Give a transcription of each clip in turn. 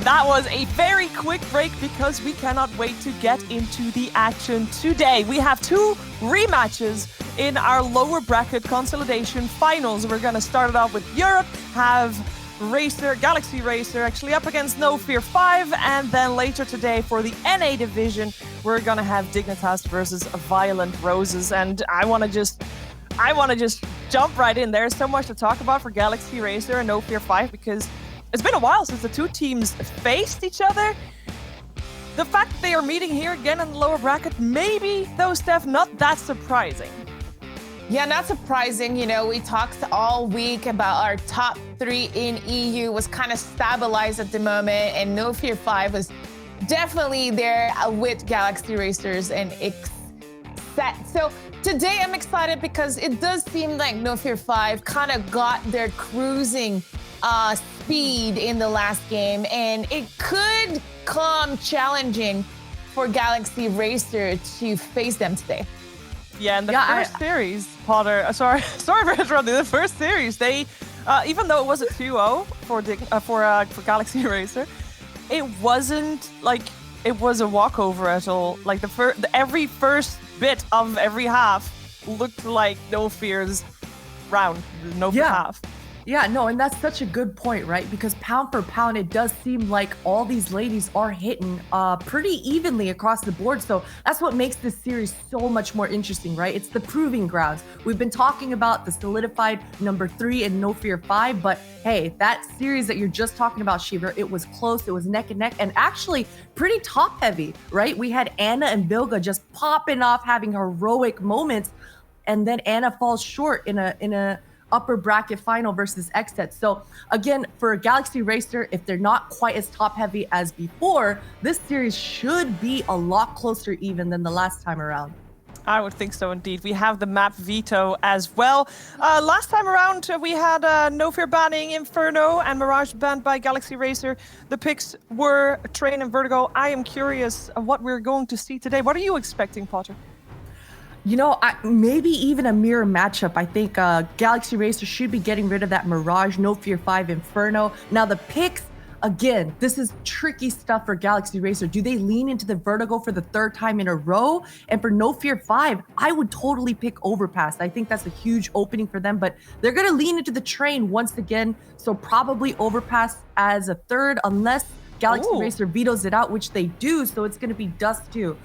that was a very quick break because we cannot wait to get into the action today. We have 2 rematches in our lower bracket consolidation finals. We're going to start it off with Europe, have Galaxy Racer actually up against NOFEAR5, and then later today for the NA division, we're going to have Dignitas versus Violent Roses. And I want to just jump right in. There's so much to talk about for Galaxy Racer and NOFEAR5 because it's been a while since the 2 teams faced each other. The fact that they are meeting here again in the lower bracket, maybe, though, Steph, not that surprising. Yeah, not surprising. You know, we talked all week about our top 3 in EU was kind of stabilized at the moment, and NOFEAR5 was definitely there with Galaxy Racers and set. So today I'm excited because it does seem like NOFEAR5 kind of got their cruising speed in the last game, and it could come challenging for Galaxy Racer to face them today. Yeah, in the first series, Potter, sorry for interrupting. The first series, they, even though it was a 2-0 for Galaxy Racer, it wasn't like it was a walkover at all. Like every first bit of every half looked like NOFEAR's round, NOFEAR half. Yeah, no, and that's such a good point, right? Because pound for pound, it does seem like all these ladies are hitting pretty evenly across the board. So that's what makes this series so much more interesting, right? It's the proving grounds. We've been talking about the solidified number 3 in NOFEAR5, but hey, that series that you're just talking about, Shiva, it was close, it was neck and neck, and actually pretty top heavy, right? We had Anna and Bilga just popping off, having heroic moments, and then Anna falls short in a upper bracket final versus Xset. So again, for Galaxy Racer, if they're not quite as top heavy as before, this series should be a lot closer even than the last time around. I would think so indeed. We have the map veto as well. Last time around, we had NOFEAR banning Inferno and Mirage banned by Galaxy Racer. The picks were Train and Vertigo. I am curious what we're going to see today. What are you expecting, Potter? You know, maybe even a mirror matchup. I think Galaxy Racer should be getting rid of that Mirage, NOFEAR5 Inferno. Now the picks, again, this is tricky stuff for Galaxy Racer. Do they lean into the Vertigo for the 3rd time in a row? And for NOFEAR5, I would totally pick Overpass. I think that's a huge opening for them, but they're going to lean into the Train once again. So probably Overpass as a 3rd, unless Galaxy Racer vetoes it out, which they do. So it's going to be Dust too.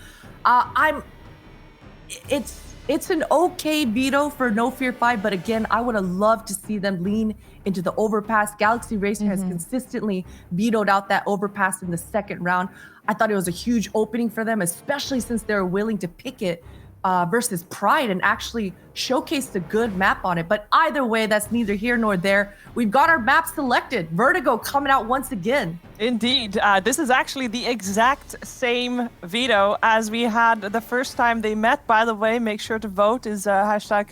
It's an okay veto for NOFEAR5, but again, I would have loved to see them lean into the Overpass. Galaxy Racer has consistently vetoed out that Overpass in the 2nd round. I thought it was a huge opening for them, especially since they were willing to pick it versus Pride and actually showcased a good map on it. But either way, that's neither here nor there. We've got our map selected. Vertigo coming out once again. Indeed. This is actually the exact same veto as we had the first time they met. By the way, make sure to vote is hashtag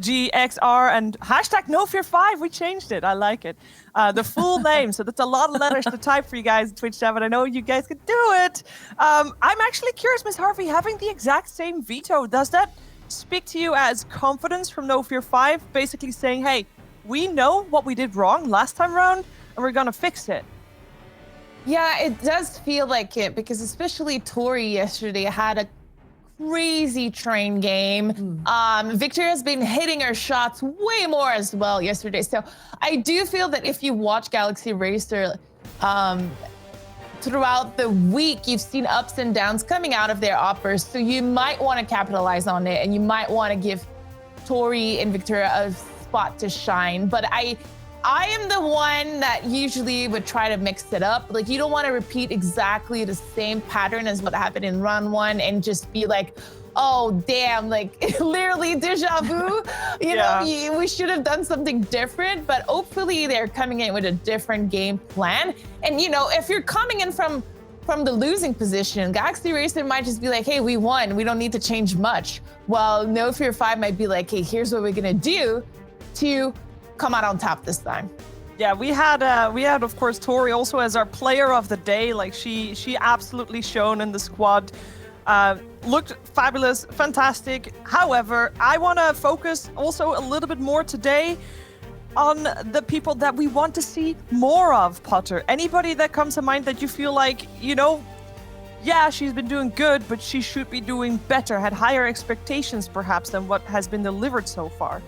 GXR and hashtag NOFEAR5. We changed it. I like it. The full name. So that's a lot of letters to type for you guys in Twitch chat, but I know you guys can do it. I'm actually curious, Ms. Harvey, having the exact same veto, does that speak to you as confidence from NOFEAR5, basically saying, hey, we know what we did wrong last time around, and we're going to fix it? Yeah, it does feel like it, because especially Tori yesterday had a crazy Train game. Victor has been hitting her shots way more as well yesterday. So I do feel that if you watch Galaxy Racer throughout the week, you've seen ups and downs coming out of their uppers. So you might want to capitalize on it, and you might want to give Tori and Victor a spot to shine. But I am the one that usually would try to mix it up. Like, you don't want to repeat exactly the same pattern as what happened in round 1 and just be like, oh, damn, like literally deja vu. You know, we should have done something different, but hopefully they're coming in with a different game plan. And, you know, if you're coming in from the losing position, Galaxy Racer might just be like, hey, we won. We don't need to change much. While NOFEAR5 might be like, hey, here's what we're going to do to come out on top this time. Yeah, we had of course Tori also as our player of the day. Like she absolutely shone in the squad. Looked fabulous, fantastic. However, I want to focus also a little bit more today on the people that we want to see more of, Potter? Anybody that comes to mind that you feel like, yeah, she's been doing good, but she should be doing better, had higher expectations perhaps than what has been delivered so far?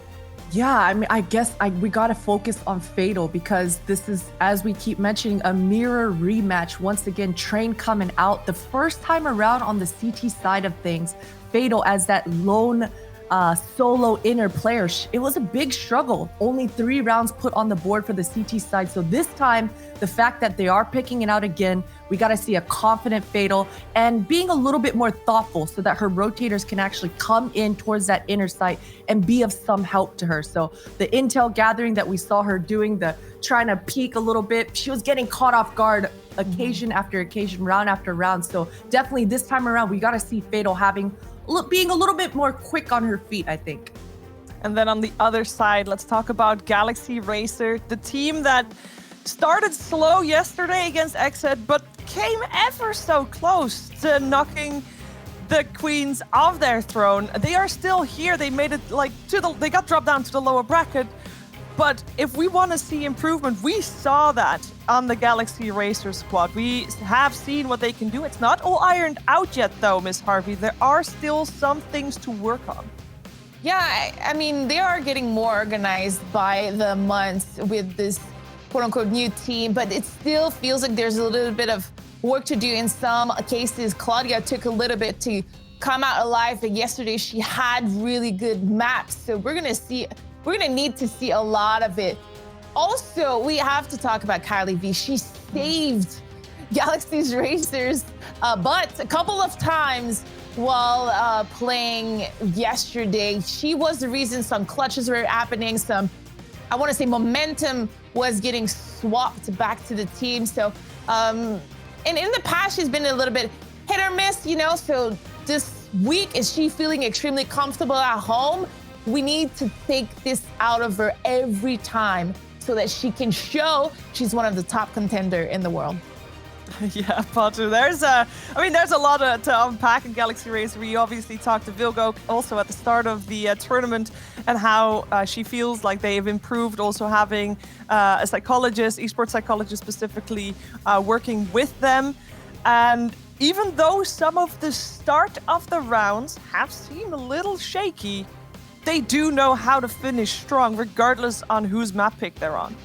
Yeah, I mean, I guess we got to focus on Fatal because this is, as we keep mentioning, a mirror rematch. Once again, Train coming out. The first time around on the CT side of things, Fatal as that lone solo inner player, it was a big struggle. Only 3 rounds put on the board for the CT side. So this time, the fact that they are picking it out again, we got to see a confident Fatal and being a little bit more thoughtful so that her rotators can actually come in towards that inner site and be of some help to her. So the intel gathering that we saw her doing, the trying to peek a little bit, she was getting caught off guard occasion after occasion, round after round. So definitely this time around, we got to see Fatal being a little bit more quick on her feet, I think. And then on the other side, let's talk about Galaxy Racer, the team that started slow yesterday against Exed, but came ever so close to knocking the queens off their throne. They are still here. They made it they got dropped down to the lower bracket. But if we want to see improvement, we saw that on the Galaxy Racer squad. We have seen what they can do. It's not all ironed out yet, though, Miss Harvey. There are still some things to work on. Yeah, I mean, they are getting more organized by the months with this quote-unquote new team, but it still feels like there's a little bit of work to do in some cases. Claudia took a little bit to come out alive, but yesterday she had really good maps. So we're gonna need to see a lot of it. Also, we have to talk about Kylie V. She saved Galaxy's Racers but a couple of times while playing yesterday. She was the reason some clutches were happening, some, I want to say, momentum was getting swapped back to the team. So, and in the past, she's been a little bit hit or miss, so this week, is she feeling extremely comfortable at home? We need to take this out of her every time so that she can show she's one of the top contender in the world. Yeah, Potter, there's a lot to unpack in Galaxy Racer. We obviously talked to Vilgo also at the start of the tournament and how she feels like they've improved, also having a psychologist, esports psychologist specifically, working with them. And even though some of the start of the rounds have seemed a little shaky, they do know how to finish strong regardless on whose map pick they're on.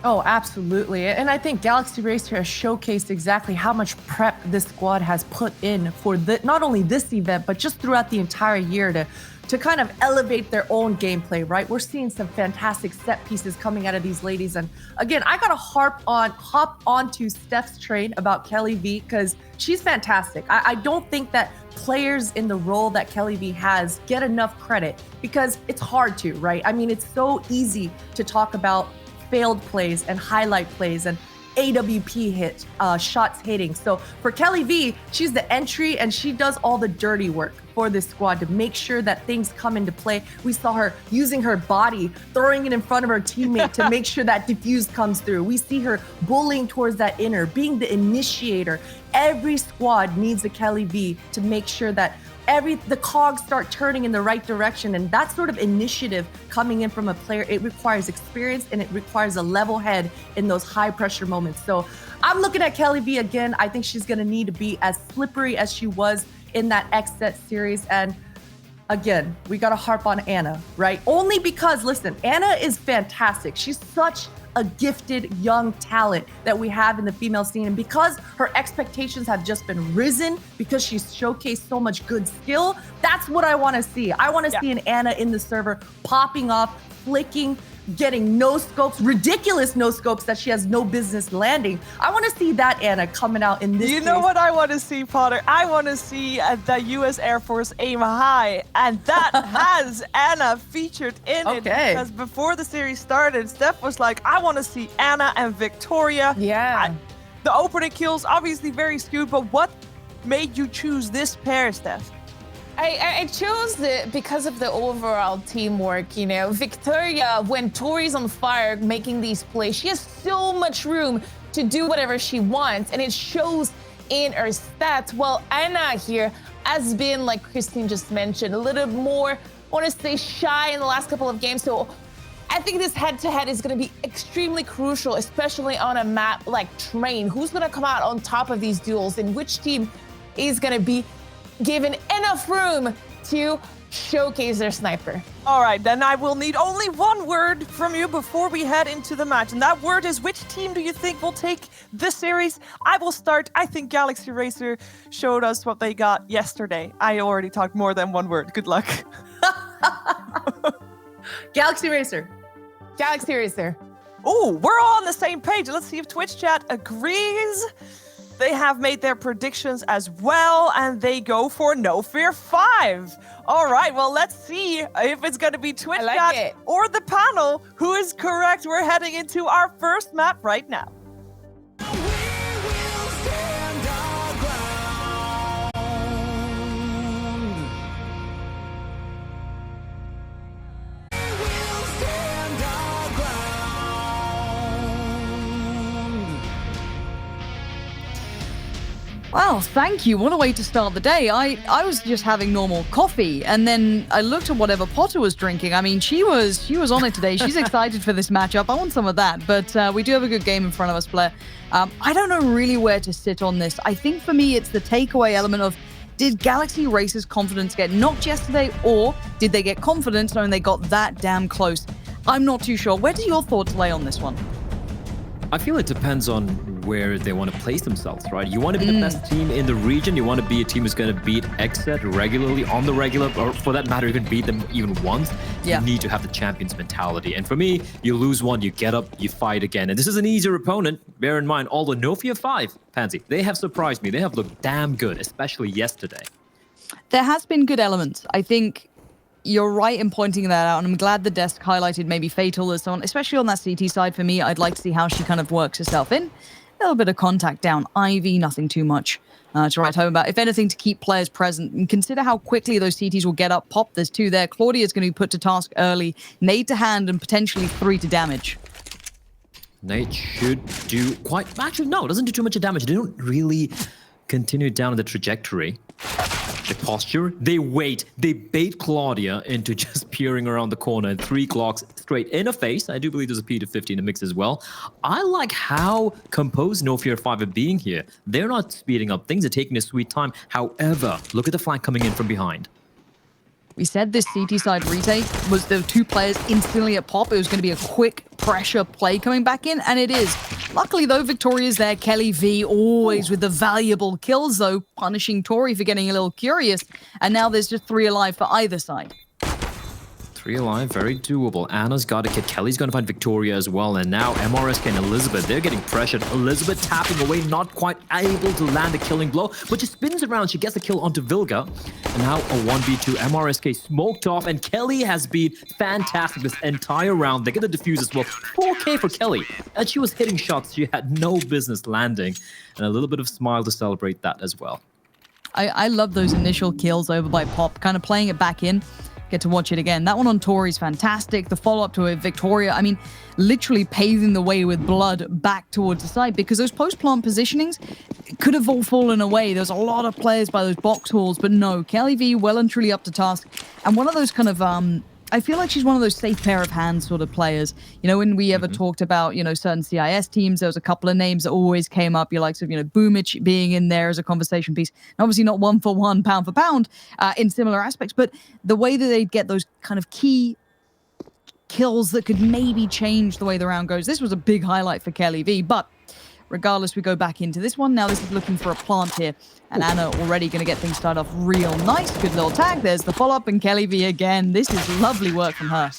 Oh, absolutely. And I think Galaxy Racer has showcased exactly how much prep this squad has put in for not only this event, but just throughout the entire year to kind of elevate their own gameplay, right? We're seeing some fantastic set pieces coming out of these ladies. And again, I got to hop onto Steph's train about Kelly V because she's fantastic. I don't think that players in the role that Kelly V has get enough credit because it's hard to, right? I mean, it's so easy to talk about failed plays and highlight plays and AWP hit, shots hitting. So for Kelly V, she's the entry and she does all the dirty work for this squad to make sure that things come into play. We saw her using her body, throwing it in front of her teammate to make sure that diffuse comes through. We see her bullying towards that inner, being the initiator. Every squad needs a Kelly V to make sure that the cogs start turning in the right direction. And that sort of initiative coming in from a player, it requires experience and it requires a level head in those high pressure moments. So I'm looking at Kelly V again. I think she's going to need to be as slippery as she was in that X-Set series. And again, we got to harp on Anna, right? Only because, listen, Anna is fantastic. She's such a gifted young talent that we have in the female scene. And because her expectations have just been risen, because she's showcased so much good skill, that's what I want to see. I want to see an Anna in the server popping off, flicking, getting no scopes, ridiculous no scopes that she has no business landing. I want to see that Anna coming out in this. You know what I want to see, Potter? I want to see the U.S. Air Force aim high, and that has Anna featured in it. Because before the series started, Steph was like, I want to see Anna and Victoria. Yeah. The opening kills, obviously very skewed, but what made you choose this pair, Steph? I chose it because of the overall teamwork, Victoria, when Tori's on fire making these plays, she has so much room to do whatever she wants, and it shows in her stats. Well, Anna here has been, like Christine just mentioned, a little more, I want to say, shy in the last couple of games. So I think this head-to-head is going to be extremely crucial, especially on a map like Train. Who's going to come out on top of these duels, and which team is going to be given enough room to showcase their sniper? All right, then I will need only one word from you before we head into the match. And that word is, which team do you think will take this series? I will start. I think Galaxy Racer showed us what they got yesterday. I already talked more than one word. Good luck. Galaxy Racer. Galaxy Racer. Oh, we're all on the same page. Let's see if Twitch chat agrees. They have made their predictions as well, and they go for NOFEAR5. All right, well, let's see if it's going to be Twitch chat or the panel who is correct. We're heading into our first map right now. Wow, thank you. What a way to start the day. I was just having normal coffee, and then I looked at whatever Potter was drinking. I mean, she was on it today. She's excited for this matchup. I want some of that, but we do have a good game in front of us, Blair. I don't know really where to sit on this. I think for me, it's the takeaway element of, did Galaxy Racer's confidence get knocked yesterday, or did they get confidence knowing they got that damn close? I'm not too sure. Where do your thoughts lay on this one? I feel it depends on where they want to place themselves, right? You want to be the best team in the region. You want to be a team who's going to beat XZ regularly, on the regular, or for that matter, you can beat them even once. Yeah. You need to have the champion's mentality. And for me, you lose one, you get up, you fight again. And this is an easier opponent. Bear in mind, although NOFEAR5, Pansy, they have surprised me. They have looked damn good, especially yesterday. There has been good elements. I think you're right in pointing that out, and I'm glad the desk highlighted maybe Fatal as someone, especially on that CT side. For me, I'd like to see how she kind of works herself in. A little bit of contact down. Ivy, nothing too much to write home about. If anything, to keep players present. And consider how quickly those CTs will get up. Pop, there's 2 there. Claudia's going to be put to task early. Nade to hand and potentially 3 to damage. Nate should do quite... Actually, no, it doesn't do too much damage. They don't really continue down the trajectory. The posture, they wait, they bait Claudia into just peering around the corner, and 3 clocks straight in a face. I do believe there's a P250 in the mix as well. I like how composed NOFEAR5 are being here. They're not speeding up things, they're taking a sweet time. However, look at the flank coming in from behind. We said this CT side retake was the 2 players instantly at pop. It was going to be a quick pressure play coming back in, and it is. Luckily, though, Victoria's there. Kelly V always with the valuable kills, though, punishing Tori for getting a little curious. And now there's just 3 alive for either side. 3 alive, very doable. Anna's got a kid. Kelly's going to find Victoria as well. And now MRSK and Elizabeth, they're getting pressured. Elizabeth tapping away, not quite able to land a killing blow, but she spins around. She gets a kill onto Vilga. And now a 1v2. MRSK smoked off, and Kelly has been fantastic this entire round. They get the defuse as well. 4K for Kelly. And she was hitting shots she had no business landing. And a little bit of smile to celebrate that as well. I love those initial kills over by Pop, kind of playing it back in. Get to watch it again. That one on Tori's fantastic. The follow-up to it, Victoria, I mean, literally paving the way with blood back towards the side, because those post-plant positionings could have all fallen away. There's a lot of players by those box halls, but no, Kelly V well and truly up to task. And one of those kind of, I feel like she's one of those safe pair of hands sort of players. You know, when we ever talked about, you know, certain CIS teams, there was a couple of names that always came up. You likes of, you know, Boomich being in there as a conversation piece. And obviously not 1 for 1, pound for pound in similar aspects, but the way that they'd get those kind of key kills that could maybe change the way the round goes. This was a big highlight for Kelly V, but regardless, we go back into this one. Now this is looking for a plant here. And Anna already going to get things started off real nice. Good little tag. There's the follow-up, and Kelly V again. This is lovely work from her.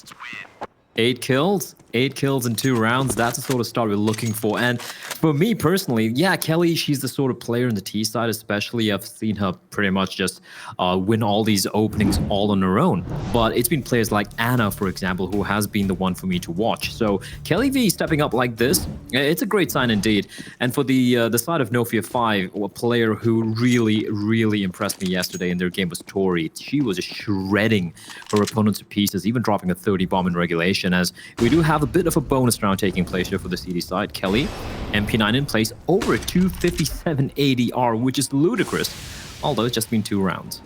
8 kills. 8 kills in 2 rounds. That's the sort of start we're looking for. And for me personally, yeah, Kelly, she's the sort of player in the T side especially. I've seen her pretty much just win all these openings all on her own. But it's been players like Anna, for example, who has been the one for me to watch. So Kelly V stepping up like this, it's a great sign indeed. And for the side of NOFEAR5, a player who really impressed me yesterday in their game was Tori. She was just shredding her opponents to pieces, even dropping a 30 bomb in regulation, as we do have a bit of a bonus round taking place here for the CD side. Kelly, MP9 in place, over a 257 ADR, which is ludicrous, although it's just been 2 rounds.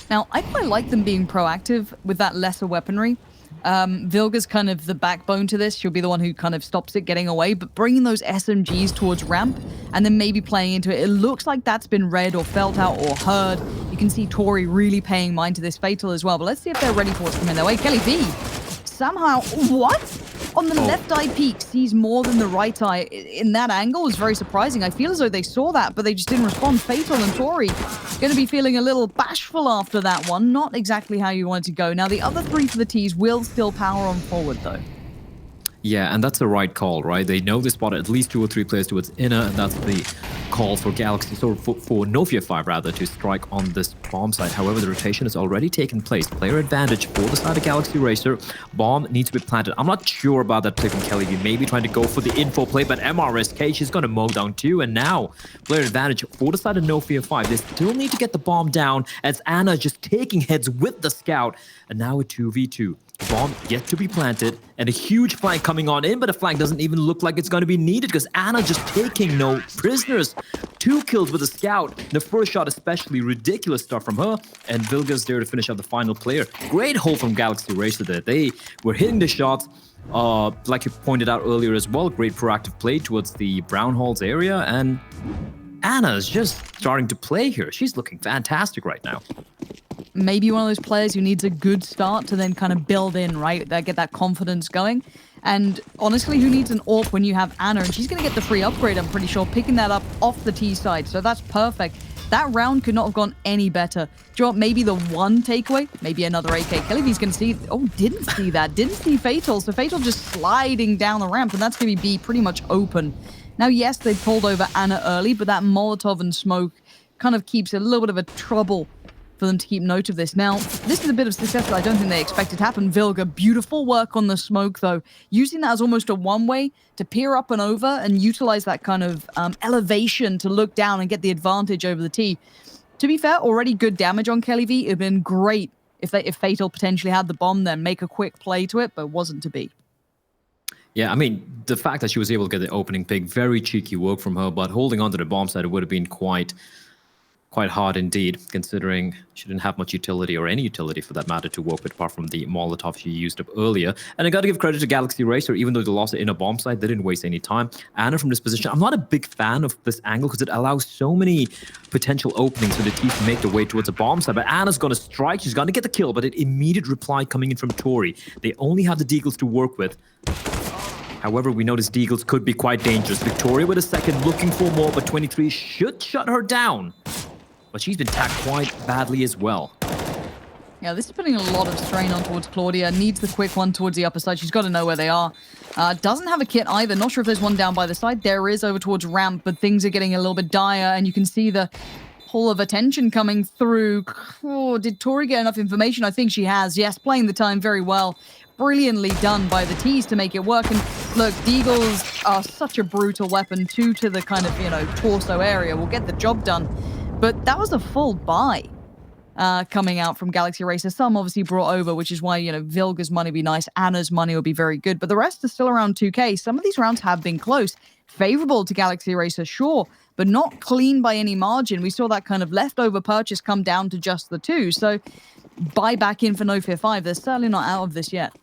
Now, I quite like them being proactive with that lesser weaponry. Vilga's kind of the backbone to this. She'll be the one who kind of stops it getting away, but bringing those SMGs towards ramp and then maybe playing into it. It looks like that's been read or felt out or heard. You can see Tori really paying mind to this Fatal as well, but let's see if they're ready for what's coming their way. Kelly V, somehow, what? On the left eye peak, sees more than the right eye. In that angle is very surprising. I feel as though they saw that, but they just didn't respond. Fatal and Tori going to be feeling a little bashful after that one. Not exactly how you wanted to go. Now, the other three for the T's will still power on forward, though. Yeah, and that's the right call, right? They know they spotted at least 2 or 3 players towards inner, and that's the call for Galaxy, so for NOFEAR5 rather, to strike on this bomb site. However, the rotation has already taken place. Player advantage for the side of Galaxy Racer. Bomb needs to be planted. I'm not sure about that play from Kelly V. Maybe trying to go for the info play, but MRSK, she's going to mow down 2, and now player advantage for the side of NOFEAR5. They still need to get the bomb down as Anna just taking heads with the scout, and now a 2v2. Bomb yet to be planted, and a huge flank coming on in, but the flank doesn't even look like it's going to be needed because Anna just taking no prisoners. 2 kills with a scout. The first shot especially ridiculous stuff from her, and Vilga's there to finish out the final player. Great hold from Galaxy Racer there. They were hitting the shots. Like you pointed out earlier as well, great proactive play towards the Brown Halls area, and Anna's just starting to play here. She's looking fantastic right now. Maybe one of those players who needs a good start to then kind of build in, right? Get that confidence going. And honestly, who needs an AWP when you have Anna? And she's going to get the free upgrade, I'm pretty sure, picking that up off the T side. So that's perfect. That round could not have gone any better. Do you know what? Maybe the one takeaway, maybe another AK. Kelly V's going to see, didn't see that. Didn't see Fatal. So Fatal just sliding down the ramp, and that's going to be pretty much open. Now, yes, they pulled over Anna early, but that Molotov and smoke kind of keeps a little bit of a trouble for them to keep note of this. Now, this is a bit of success that I don't think they expected to happen. Vilga, beautiful work on the smoke, though. Using that as almost a one-way to peer up and over and utilize that kind of elevation to look down and get the advantage over the T. To be fair, already good damage on Kelly V. It would have been great if Fatal potentially had the bomb then, make a quick play to it, but wasn't to be. Yeah, I mean, the fact that she was able to get the opening pick, very cheeky work from her, but holding onto the bomb side, it would have been quite hard indeed, considering she didn't have much utility or any utility for that matter to work with apart from the Molotov she used up earlier. And I got to give credit to Galaxy Racer, even though they lost it in a bomb site, they didn't waste any time. Anna from this position, I'm not a big fan of this angle because it allows so many potential openings for the team to make their way towards a bomb site. But Anna's going to strike, she's going to get the kill, but an immediate reply coming in from Tori. They only have the deagles to work with. However, we notice deagles could be quite dangerous. Victoria with a second, looking for more, but 23 should shut her down. But she's been tagged quite badly as well. Yeah, this is putting a lot of strain on towards Claudia. Needs the quick one towards the upper side. She's got to know where they are. Doesn't have a kit either. Not sure if there's one down by the side. There is over towards ramp, but things are getting a little bit dire, and you can see the pull of attention coming through. Oh, did Tori get enough information? I think she has. Yes, playing the time very well. Brilliantly done by the T's to make it work. And look, deagles are such a brutal weapon. 2 to the kind of, torso area will get the job done. But that was a full buy coming out from Galaxy Racer. Some obviously brought over, which is why, Vilga's money would be nice. Anna's money would be very good. But the rest are still around 2K. Some of these rounds have been close. Favorable to Galaxy Racer, sure, but not clean by any margin. We saw that kind of leftover purchase come down to just the 2. So buy back in for NOFEAR5. They're certainly not out of this yet.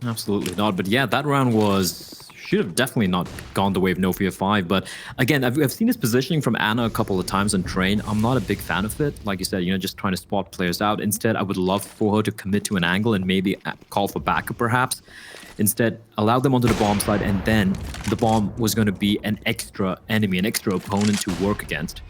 Absolutely not. But yeah, that round should have definitely not gone the way of NOFEAR5. But again, I've seen this positioning from Anna a couple of times on train. I'm not a big fan of it. Like you said, just trying to spot players out. Instead, I would love for her to commit to an angle and maybe call for backup perhaps. Instead, allow them onto the bomb side, and then the bomb was going to be an extra enemy, an extra opponent to work against.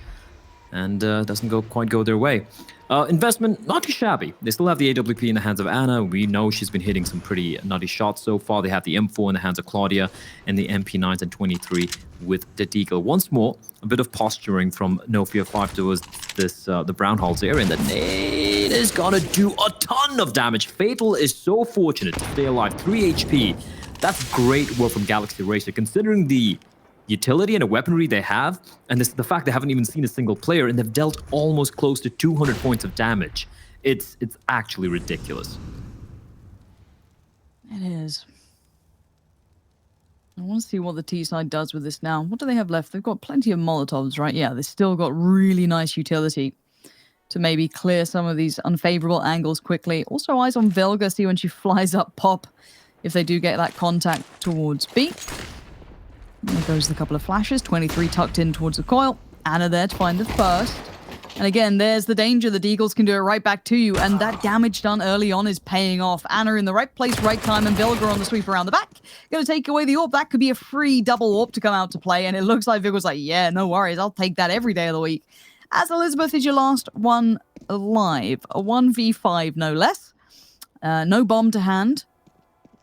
And doesn't quite go their way. Investment, not too shabby. They still have the AWP in the hands of Anna. We know she's been hitting some pretty nutty shots so far. They have the M4 in the hands of Claudia and the MP9s and 23 with the deagle. Once more, a bit of posturing from NOFEAR5 towards this the Brown Halls area, and the nade is gonna do a ton of damage. Fatal is so fortunate to stay alive. 3 HP. That's great work from Galaxy Racer, considering the utility and the weaponry they have, and the fact they haven't even seen a single player, and they've dealt almost close to 200 points of damage. It's actually ridiculous. It is. I want to see what the T side does with this now. What do they have left? They've got plenty of Molotovs, right? Yeah, they've still got really nice utility. to maybe clear some of these unfavorable angles quickly. Also, eyes on Vilga, see when she flies up Pop, if they do get that contact towards B. There goes the couple of flashes. 23 tucked in towards the coil. Anna there to find the first. And again, there's the danger. The Deagles can do it right back to you. And that damage done early on is paying off. Anna in the right place, right time, and Vilga on the sweep around the back. Going to take away the AWP. That could be a free double AWP to come out to play. And it looks like Vilga's like, yeah, no worries. I'll take that every day of the week. As Elizabeth is your last one alive. A 1v5, no less. No bomb to hand.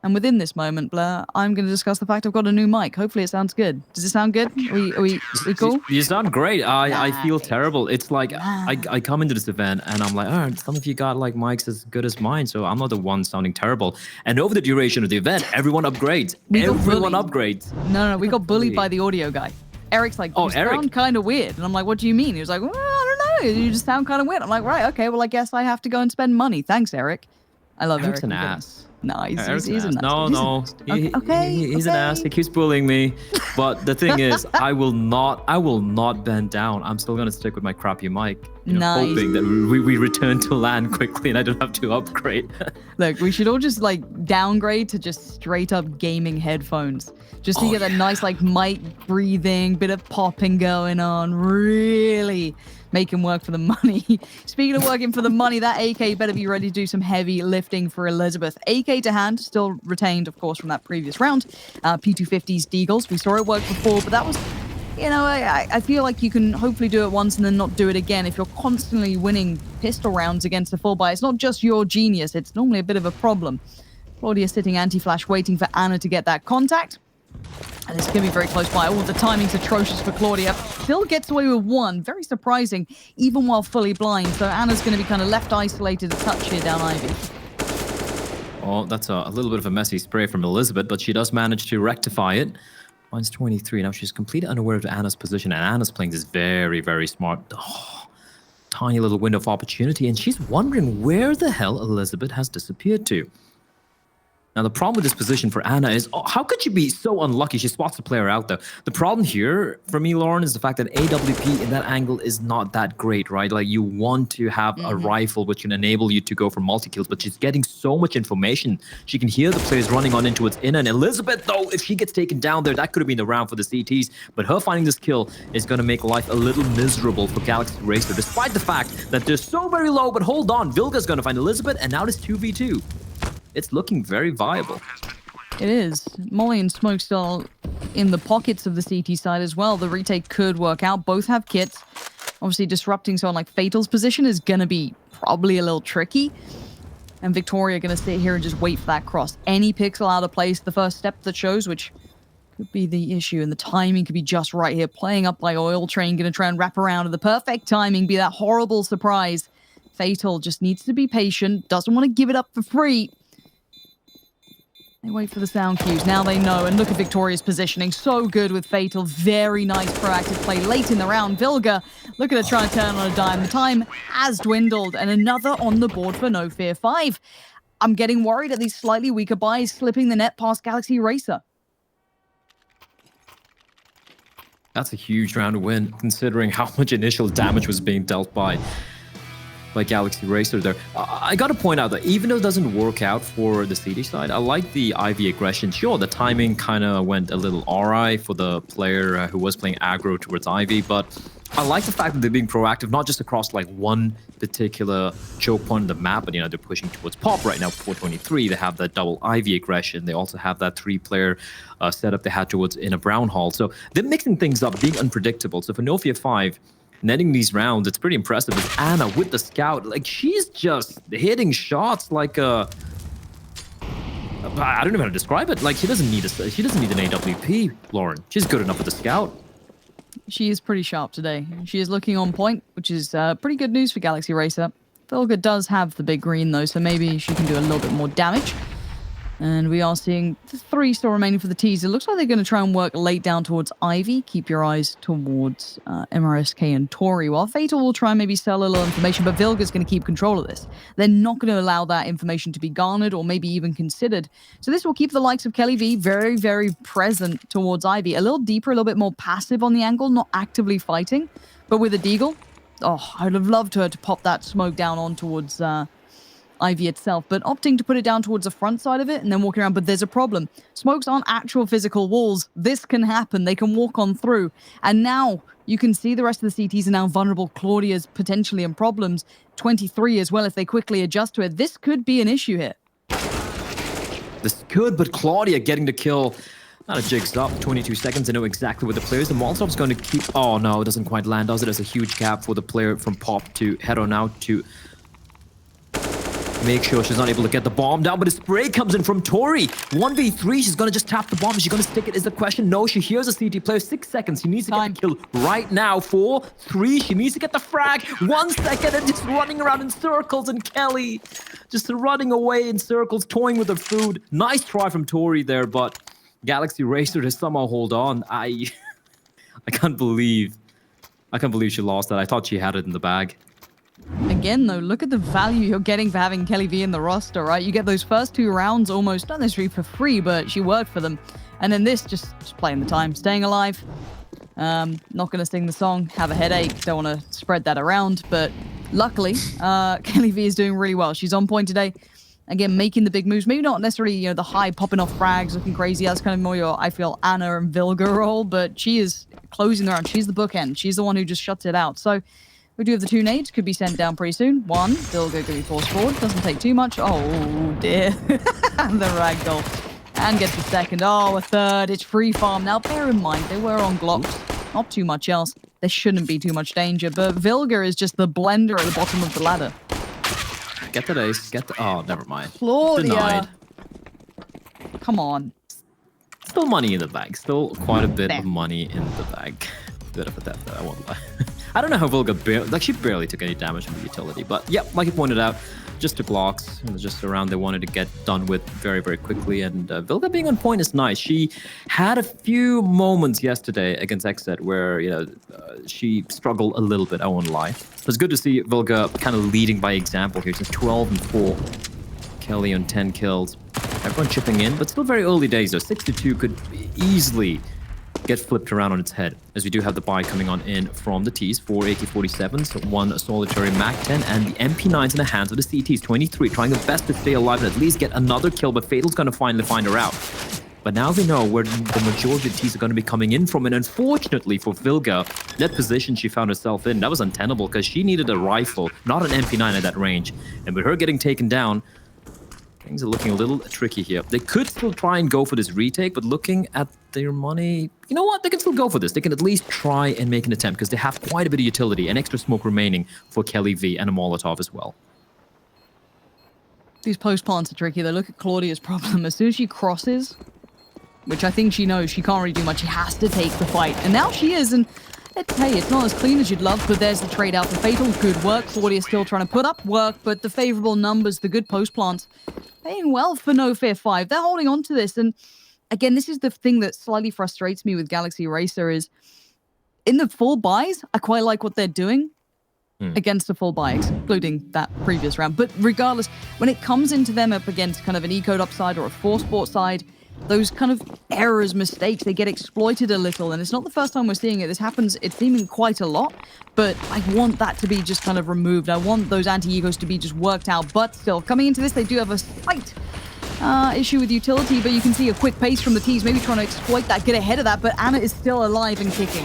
And within this moment, Blair, I'm going to discuss the fact I've got a new mic. Hopefully it sounds good. Does it sound good? Are we cool? You sound great. I feel terrible. It's like I come into this event and I'm like, oh, some of you got like mics as good as mine, so I'm not the one sounding terrible. And over the duration of the event, everyone upgrades. Everyone upgrades. No, we got bullied by the audio guy. Eric's like, you sound kind of weird. And I'm like, what do you mean? He was like, well, I don't know. You just sound kind of weird. I'm like, right, okay, well, I guess I have to go and spend money. Thanks, Eric. I love Eric's Eric. an ass. No, he's an ass. He's an ass. Okay. He keeps bullying me. But the thing is, I will not bend down. I'm still gonna stick with my crappy mic, hoping that we return to land quickly and I don't have to upgrade. Look, we should all just like downgrade to just straight up gaming headphones, just to get that nice like mic breathing, bit of popping going on. Really make him work for the money. Speaking of working for the money, that AK better be ready to do some heavy lifting for Elizabeth. AK to hand, still retained, of course, from that previous round. P250's Deagles. We saw it work before, but that was, I feel like you can hopefully do it once and then not do it again. If you're constantly winning pistol rounds against the full buy, it's not just your genius. It's normally a bit of a problem. Claudia sitting anti-flash, waiting for Anna to get that contact. And it's going to be very close by. The timing's atrocious for Claudia. Still gets away with one. Very surprising, even while fully blind. So Anna's going to be kind of left isolated a touch here down Ivy. Oh, that's a little bit of a messy spray from Elizabeth, but she does manage to rectify it. Mine's 23. Now she's completely unaware of Anna's position, and Anna's playing this very, very smart, tiny little window of opportunity, and she's wondering where the hell Elizabeth has disappeared to. Now, the problem with this position for Anna is, how could she be so unlucky? She spots the player out there. The problem here, for me, Lauren, is the fact that AWP in that angle is not that great, right? Like, you want to have a rifle which can enable you to go for multi-kills, but she's getting so much information. She can hear the players running on into its inner. And Elizabeth, though, if she gets taken down there, that could have been the round for the CTs. But her finding this kill is going to make life a little miserable for Galaxy Racer, despite the fact that they're so very low. But hold on, Vilga's going to find Elizabeth, and now it's 2v2. It's looking very viable. It is. Molly and Smoke still in the pockets of the CT side as well. The retake could work out. Both have kits. Obviously, disrupting someone like Fatal's position is going to be probably a little tricky. And Victoria going to sit here and just wait for that cross. Any pixel out of place, the first step that shows, which could be the issue. And the timing could be just right here. Playing up by Oil Train, going to try and wrap around. And the perfect timing, be that horrible surprise. Fatal just needs to be patient. Doesn't want to give it up for free. They wait for the sound cues. Now they know. And look at Victoria's positioning. So good with Fatal. Very nice proactive play late in the round. Vilga, look at her trying to turn on a dime. The time has dwindled. And another on the board for NOFEAR5. I'm getting worried at these slightly weaker buys slipping the net past Galaxy Racer. That's a huge round to win, considering how much initial damage was being dealt by Galaxy Racer there. I got to point out that even though it doesn't work out for the CD side, I like the Ivy aggression. Sure, the timing kind of went a little awry for the player who was playing aggro towards Ivy, but I like the fact that they're being proactive, not just across like one particular choke point on the map, but they're pushing towards Pop right now. 423, they have that double Ivy aggression. They also have that 3-player setup they had towards in a Brown Hall. So they're mixing things up, being unpredictable. So for NOFEAR5, netting these rounds, it's pretty impressive. With Anna with the scout, like she's just hitting shots like I don't know how to describe it. Like she doesn't need an AWP, Lauren. She's good enough with the scout. She is pretty sharp today. She is looking on point, which is pretty good news for Galaxy Racer. Vilga does have the big green though, so maybe she can do a little bit more damage. And we are seeing 3 still remaining for the T's. It looks like they're going to try and work late down towards Ivy. Keep your eyes towards MRSK and Tori. While Fatal will try and maybe sell a little information, but Vilga's going to keep control of this. They're not going to allow that information to be garnered or maybe even considered. So this will keep the likes of Kelly V very, very present towards Ivy. A little deeper, a little bit more passive on the angle, not actively fighting. But with a Deagle, Oh, I'd have loved her to pop that smoke down on towards Ivy itself, but opting to put it down towards the front side of it and then walking around. But there's a problem. Smokes aren't actual physical walls. This can happen. They can walk on through. And now you can see the rest of the CTs are now vulnerable. Claudia's potentially in problems. 23 as well if they quickly adjust to it. This could be an issue here. This could, but Claudia getting the kill. Not a jigs up, 22 seconds to know exactly what the players. The Molotov's going to keep... Oh, no, it doesn't quite land, does it? There's a huge gap for the player from Pop to head on out to make sure she's not able to get the bomb down, but a spray comes in from Tori. 1v3, she's going to just tap the bomb. Is she going to stick it is the question. No, she hears a CT player. 6 seconds. She needs to get the kill right now. 4, 3, she needs to get the frag. 1 second and just running around in circles. And Kelly just running away in circles, toying with her food. Nice try from Tori there, but Galaxy Racer to somehow hold on. I can't believe she lost that. I thought she had it in the bag. Again, though, look at the value you're getting for having Kelly V in the roster, right? You get those first 2 rounds almost, not necessarily for free, but she worked for them. And then this, just playing the time, staying alive. Not going to sing the song, have a headache, don't want to spread that around. But luckily, Kelly V is doing really well. She's on point today. Again, making the big moves. Maybe not necessarily, you know, the high popping off frags, looking crazy. That's kind of more your, I feel, Anna and Vilga role. But she is closing the round. She's the bookend. She's the one who just shuts it out. So we do have the 2 nades. Could be sent down pretty soon. 1, Vilga going to be forced forward. Doesn't take too much. Oh, dear. And the ragdoll. And gets the second. Oh, a third. It's free farm. Now, bear in mind, they were on Glocks. Not too much else. There shouldn't be too much danger. But Vilga is just the blender at the bottom of the ladder. Get the ace. Get the... Oh, never mind. Claudia. Denied. Come on. Still money in the bag. Still quite a bit of money in the bag. Bit of a death, I won't lie. I don't know how Vilga she barely took any damage from the utility, but yeah, like you pointed out, just took blocks. It was just a round they wanted to get done with very, very quickly, and Vilga being on point is nice. She had a few moments yesterday against Xset where, you know, she struggled a little bit, I won't lie. It was good to see Vilga kind of leading by example here. It's 12 and 4. Kelly on 10 kills. Everyone chipping in, but still very early days though. 6-2 could easily get flipped around on its head, as we do have the buy coming on in from the T's. 4 AK-47s, 1 solitary MAC-10, and the MP9s in the hands of the CTs. 23, trying the best to stay alive and at least get another kill, but Fatal's going to finally find her out. But now we know where the majority of the T's are going to be coming in from, and unfortunately for Vilga, that position she found herself in, that was untenable, because she needed a rifle, not an MP9 at that range. And with her getting taken down, things are looking a little tricky here. They could still try and go for this retake, but looking at their money, you know what? They can still go for this. They can at least try and make an attempt, because they have quite a bit of utility and extra smoke remaining for Kelly V and a Molotov as well. These post plants are tricky. They look at Claudia's problem. As soon as she crosses, which I think she knows she can't really do much, she has to take the fight. And now she is, and hey, it's not as clean as you'd love, but there's the trade out for Fatal. Good work. Claudia's still trying to put up work, but the favorable numbers, the good post plants, paying well for NOFEAR5. They're holding on to this. And again, this is the thing that slightly frustrates me with Galaxy Racer is in the full buys, I quite like what they're doing against the full buy, excluding that previous round. But regardless, when it comes into them up against kind of an Ecode upside or a Force Sport side, those kind of errors, mistakes, they get exploited a little. And it's not the first time we're seeing it. This happens, it's seeming quite a lot, but I want that to be just kind of removed. I want those anti-egos to be just worked out. But still, coming into this, they do have a slight issue with utility, but you can see a quick pace from the T's, maybe trying to exploit that, get ahead of that, but Anna is still alive and kicking.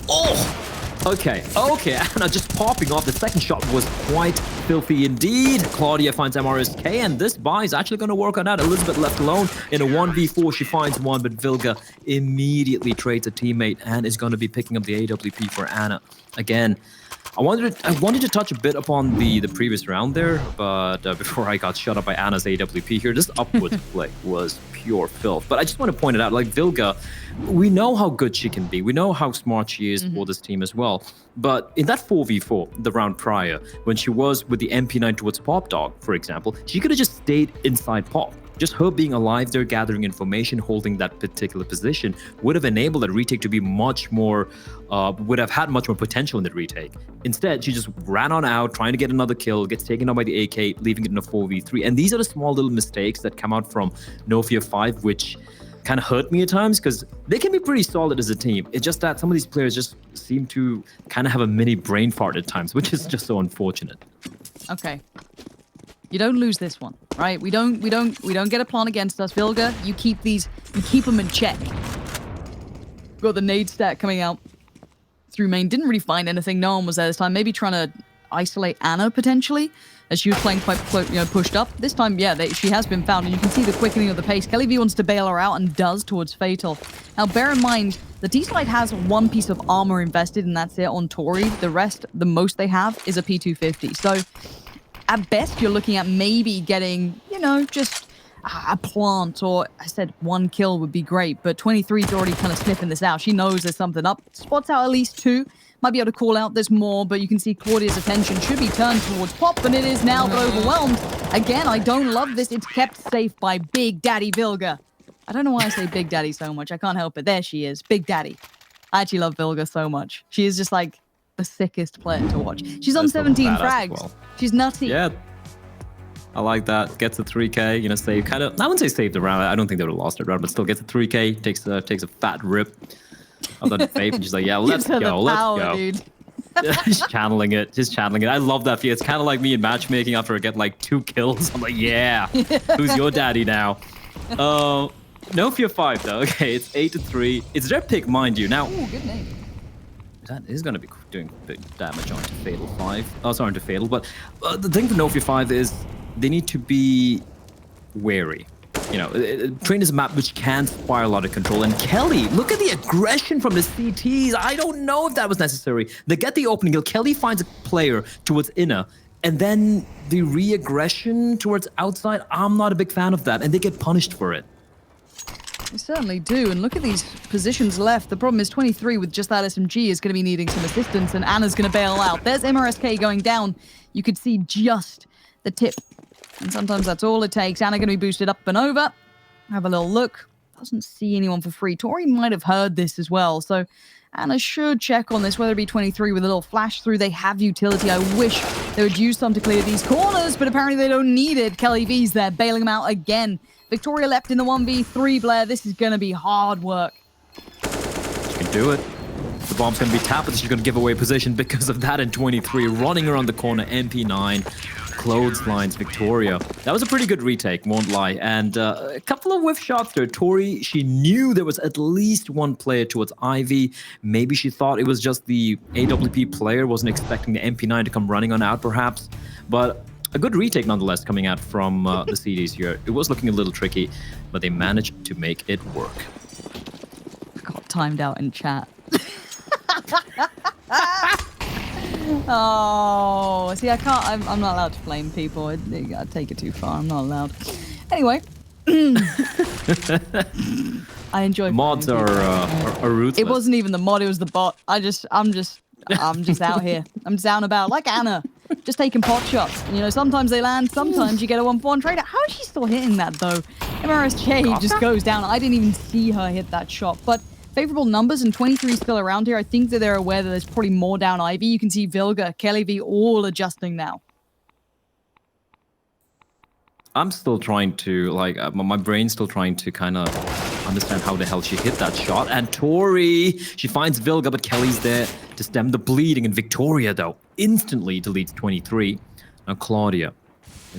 Oh! Okay, Anna just popping off. The second shot was quite filthy indeed. Claudia finds MRSK, and this buy is actually going to work on that. Elizabeth left alone in a 1v4. She finds one, but Vilga immediately trades a teammate and is going to be picking up the AWP for Anna. Again, I wanted to touch a bit upon the previous round there, but before I got shut up by Anna's AWP here, this upwards play was pure filth. But I just want to point it out, like Vilga, we know how good she can be. We know how smart she is for this team as well. But in that 4v4, the round prior, when she was with the MP9 towards Pop Dog, for example, she could have just stayed inside Pop. Just her being alive there, gathering information, holding that particular position would have enabled that retake to be much more, would have had much more potential in the retake. Instead, she just ran on out, trying to get another kill, gets taken out by the AK, leaving it in a 4v3. And these are the small little mistakes that come out from NOFEAR5, which kind of hurt me at times because they can be pretty solid as a team. It's just that some of these players just seem to kind of have a mini brain fart at times, which is just so unfortunate. Okay. You don't lose this one, right? We don't get a plan against us. Vilga, you keep them in check. Got the nade stack coming out through main. Didn't really find anything. No one was there this time. Maybe trying to isolate Anna potentially, as she was playing quite pushed up. This time, yeah, she has been found, and you can see the quickening of the pace. Kelly V wants to bail her out and does towards Fatal. Now, bear in mind, the T-Side has one piece of armor invested, and that's it on Tori. The rest, the most they have, is a P250. So, at best, you're looking at maybe getting, just a plant, or I said one kill would be great, but 23's already kind of sniffing this out. She knows there's something up. Spots out at least 2. Might be able to call out there's more, but you can see Claudia's attention should be turned towards Pop, and it is now, but overwhelmed. Again, I don't love this. It's kept safe by Big Daddy Vilga. I don't know why I say Big Daddy so much. I can't help it. There she is. Big Daddy. I actually love Vilga so much. She is just like the sickest player to watch. She's on 17 frags. Well. She's nutty. Yeah. I like that. Gets a 3K, save kind of, I wouldn't say saved the round. I don't think they would have lost it round, but still gets a 3K, takes a fat rip. I thought Faith, and she's like, yeah, let's go, let's go. Dude. Just channeling it. I love that feel. It's kind of like me in matchmaking after I get like 2 kills. I'm like, yeah, who's your daddy now? NOFEAR5 though. Okay, it's 8-3. It's their pick, mind you. Now, ooh, good name. That is going to be doing big damage onto Fatal 5. Oh, sorry, onto Fatal. But the thing for NOFEAR5 is they need to be wary. Train is a map which can fire a lot of control. And Kelly, look at the aggression from the CTs. I don't know if that was necessary. They get the opening kill. Kelly finds a player towards inner. And then the re-aggression towards outside, I'm not a big fan of that. And they get punished for it. They certainly do. And look at these positions left. The problem is 23 with just that SMG is going to be needing some assistance. And Anna's going to bail out. There's MRSK going down. You could see just the tip. And sometimes that's all it takes. Anna going to be boosted up and over. Have a little look. Doesn't see anyone for free. Tori might have heard this as well. So Anna should check on this, whether it be 23 with a little flash through. They have utility. I wish they would use some to clear these corners, but apparently they don't need it. Kelly V's there, bailing them out again. Victoria left in the 1v3, Blair. This is going to be hard work. She can do it. The bomb's going to be tapped, but she's going to give away position because of that in 23. Running around the corner, MP9. Clotheslines Victoria. That was a pretty good retake, won't lie. And a couple of whiff shots there. Tori, she knew there was at least one player towards Ivy. Maybe she thought it was just the AWP player, wasn't expecting the MP9 to come running on out perhaps. But a good retake nonetheless coming out from the CDs here. It was looking a little tricky, but they managed to make it work. Got timed out in chat. Oh, see, I can't. I'm not allowed to blame people. I take it too far. I'm not allowed. Anyway, I enjoy. Mods are ruthless. It wasn't even the mod. It was the bot. I'm just out here. I'm just out and about like Anna, just taking pot shots. Sometimes they land. Sometimes you get a 1-4 trader. How is she still hitting that though? MRSJ just goes down. I didn't even see her hit that shot, but. Favorable numbers, and 23 is still around here. I think that they're aware that there's probably more down Ivy. You can see Vilga, Kelly V all adjusting now. I'm still trying to, my brain's still trying to kind of understand how the hell she hit that shot. And Tori, she finds Vilga, but Kelly's there to stem the bleeding. And Victoria, though, instantly deletes 23. Now Claudia.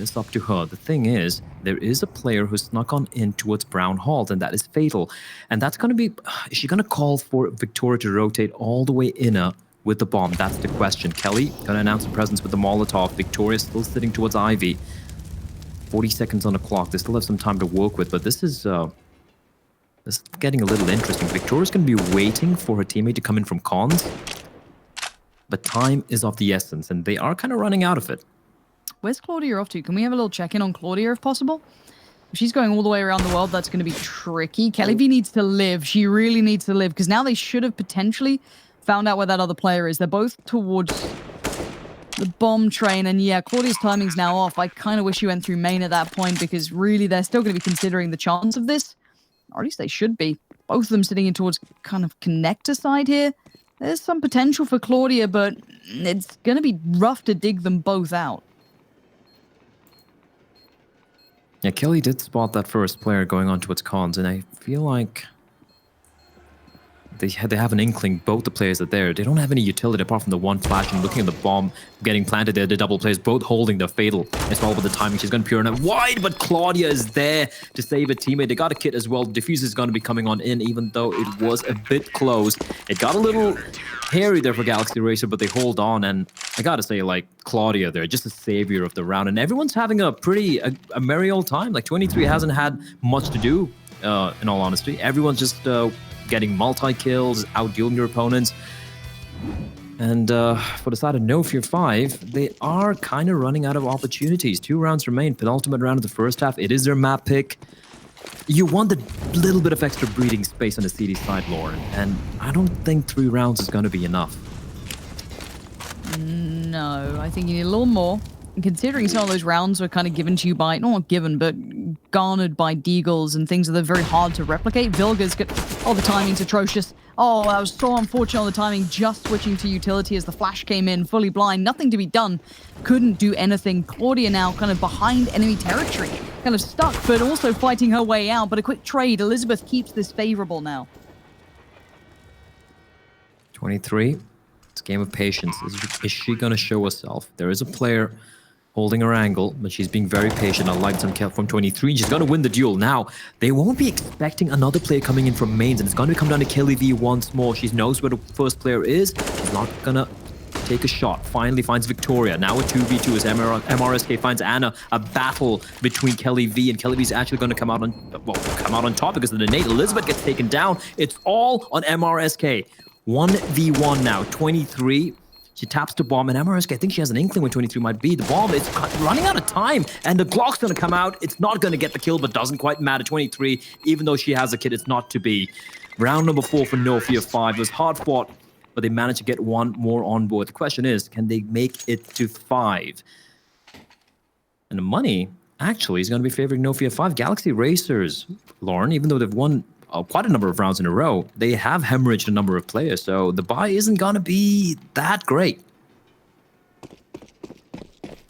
It's up to her. The thing is, there is a player who snuck on in towards Brown Halt, and that is Fatal. And that's going to be... Is she going to call for Victoria to rotate all the way inner with the bomb? That's the question. Kelly going to announce a presence with the Molotov. Victoria still sitting towards Ivy. 40 seconds on the clock. They still have some time to work with, but this is getting a little interesting. Victoria's going to be waiting for her teammate to come in from cons. But time is of the essence, and they are kind of running out of it. Where's Claudia off to? Can we have a little check-in on Claudia if possible? If she's going all the way around the world, that's going to be tricky. Kelly V needs to live. She really needs to live, because now they should have potentially found out where that other player is. They're both towards the bomb train, and yeah, Claudia's timing's now off. I kind of wish she went through main at that point, because really they're still going to be considering the chance of this. Or at least they should be. Both of them sitting in towards kind of connector side here. There's some potential for Claudia, but it's going to be rough to dig them both out. Yeah, Kelly did spot that first player going on to its cons, and I feel like they have an inkling. Both the players are there. They don't have any utility apart from the one flash and looking at the bomb getting planted there. The double players both holding the fatal. It's all about the timing. She's going to peer in it wide, but Claudia is there to save a teammate. They got a kit as well. Diffuse is going to be coming on in, even though it was a bit close. It got a little hairy there for Galaxy Racer, but they hold on. And I got to say, like, Claudia there, just a savior of the round. And everyone's having a merry old time. Like, 23 hasn't had much to do, in all honesty. Everyone's just getting multi-kills, outdueling your opponents. And for the side of NOFEAR5, they are kind of running out of opportunities. 2 rounds remain, penultimate round of the first half. It is their map pick. You want a little bit of extra breathing space on the CD side, Lauren, and I don't think 3 rounds is going to be enough. No, I think you need a little more. And considering some of those rounds were kind of given to you by, not given, but garnered by Deagles and things that are very hard to replicate. Vilga's got, oh, the timing's atrocious. Oh, that was so unfortunate on the timing, just switching to utility as the flash came in, fully blind, nothing to be done. Couldn't do anything. Claudia now kind of behind enemy territory, kind of stuck, but also fighting her way out. But a quick trade, Elizabeth keeps this favorable now. 23, it's a game of patience. Is she going to show herself? There is a player holding her angle, but she's being very patient. I like some help from 23. She's going to win the duel. Now, they won't be expecting another player coming in from mains, and it's going to come down to Kelly V once more. She knows where the first player is. She's not going to take a shot. Finally finds Victoria. Now a 2v2 as MRSK finds Anna. A battle between Kelly V, and Kelly V is actually going to come out on top because of the nade. Elizabeth gets taken down. It's all on MRSK. 1v1 now. 23. She taps the bomb, and MRSK, I think she has an inkling where 23 might be. The bomb is running out of time, and the clock's going to come out. It's not going to get the kill, but doesn't quite matter. 23, even though she has a kid, it's not to be. Round number 4 for NOFEAR5. It was hard fought, but they managed to get one more on board. The question is, can they make it to 5? And the money, actually, is going to be favoring NOFEAR5. Galaxy Racers, Lauren, even though they've won quite a number of rounds in a row, they have hemorrhaged a number of players, so the buy isn't going to be that great.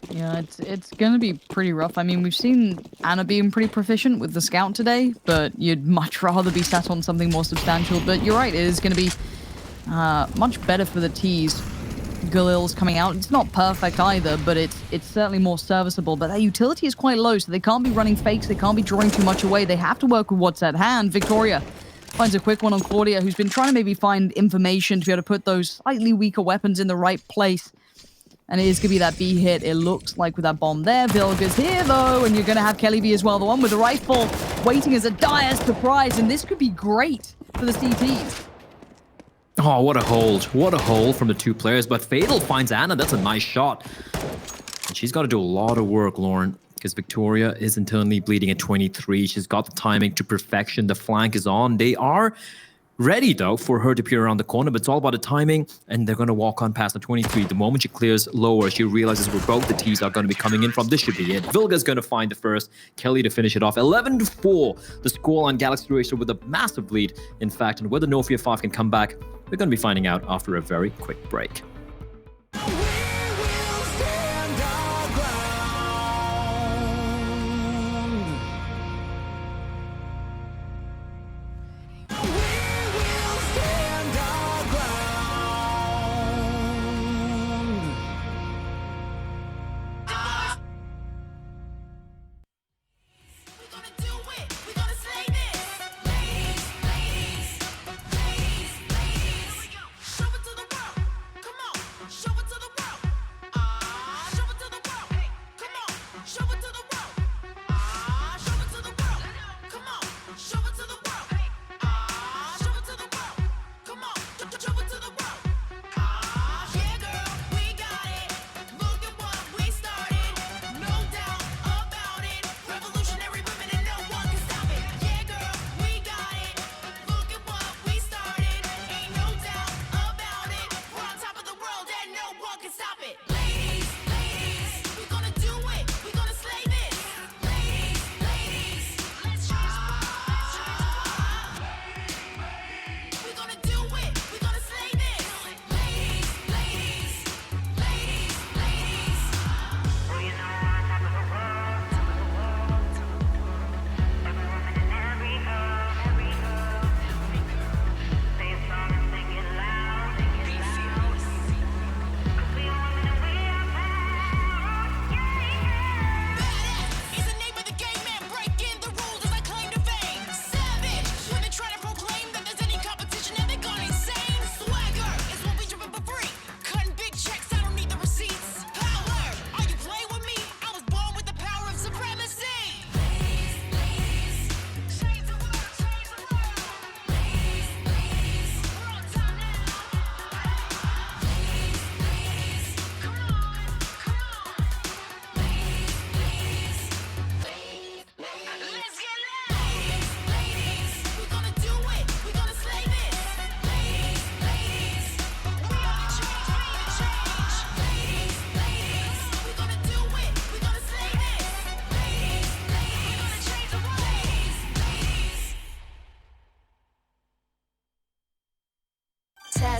Yeah, it's going to be pretty rough. I mean, we've seen Anna being pretty proficient with the scout today, but you'd much rather be sat on something more substantial. But you're right, it is going to be much better for the T's. Galil's coming out. It's not perfect either, but it's certainly more serviceable. But that utility is quite low, so they can't be running fakes. They can't be drawing too much away. They have to work with what's at hand. Victoria finds a quick one on Claudia, who's been trying to maybe find information to be able to put those slightly weaker weapons in the right place. And it is going to be that B hit, it looks like, with that bomb there. Vilga's here, though, and you're going to have Kelly V as well, the one with the rifle, waiting as a dire surprise. And this could be great for the CTs. Oh, what a hold. What a hold from the 2 players. But Fatal finds Anna. That's a nice shot. And she's got to do a lot of work, Lauren, because Victoria is internally bleeding at 23. She's got the timing to perfection. The flank is on. They are ready, though, for her to peer around the corner, but it's all about the timing, and they're going to walk on past the 23. The moment she clears lower, she realizes where both the T's are going to be coming in from. This should be it. Vilga's going to find the first. Kelly to finish it off. 11-4, the score on Galaxy Racer with a massive lead, in fact, and whether NOFEAR5 can come back, we're going to be finding out after a very quick break.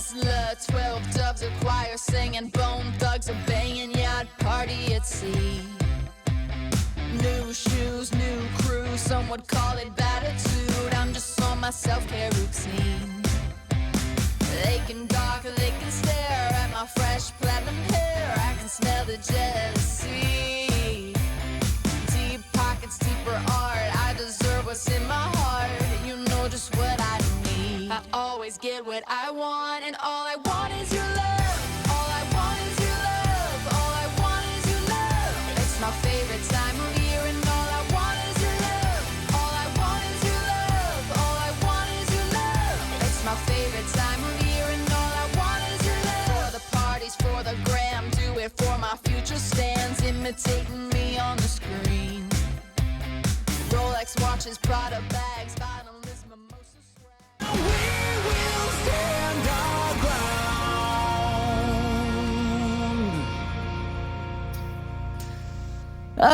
dazzler, 12 doves a choir singing, bone thugs are banging, yacht party at sea. New shoes, new crew, some would call it attitude. I'm just on my self-care routine. They can gawk, they can stare at my fresh platinum hair. I can smell the jealousy. Deep pockets, deeper art. I deserve what's in my heart. You know just what I need. I always get what I want, and all I want is your love. All I want is your love. All I want is your love. It's my favorite time of year, and all I want is your love. All I want is your love. All I want is your love. It's my favorite time of year, and all I want is your love. For the parties, for the gram, do it for my future stands, imitating me on the screen. Rolex watches, Prada bags, bottomless mimosa swag. We will stand our ground.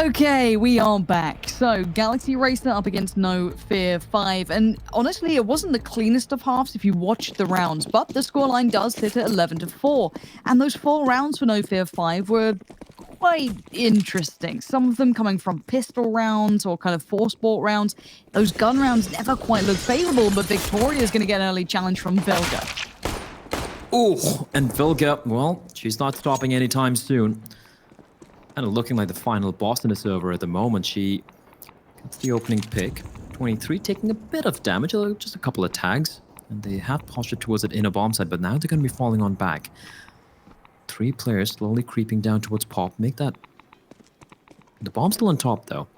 Okay, we are back. So, Galaxy Racer up against NOFEAR5. And honestly, it wasn't the cleanest of halves if you watched the rounds, but the scoreline does sit at 11-4. And those 4 rounds for NOFEAR5 were quite interesting. Some of them coming from pistol rounds or kind of force-bought rounds. Those gun rounds never quite look favorable, but Victoria is going to get an early challenge from Vilga. Oh, and Vilga, well, she's not stopping anytime soon. Kind of looking like the final boss in the server at the moment. She gets the opening pick. 23 taking a bit of damage, just a couple of tags. And they have postured towards that inner bomb side, but now they're going to be falling on back. 3 players slowly creeping down towards Pop. Make that... The bomb's still on top, though.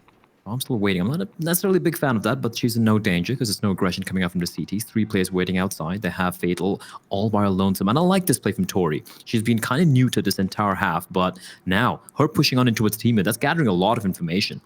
Bomb's still waiting. I'm not necessarily a big fan of that, but she's in no danger because there's no aggression coming out from the CTs. 3 players waiting outside. They have Fatal all by her lonesome. And I like this play from Tori. She's been kind of new to this entire half, but now her pushing on into its teammate, that's gathering a lot of information.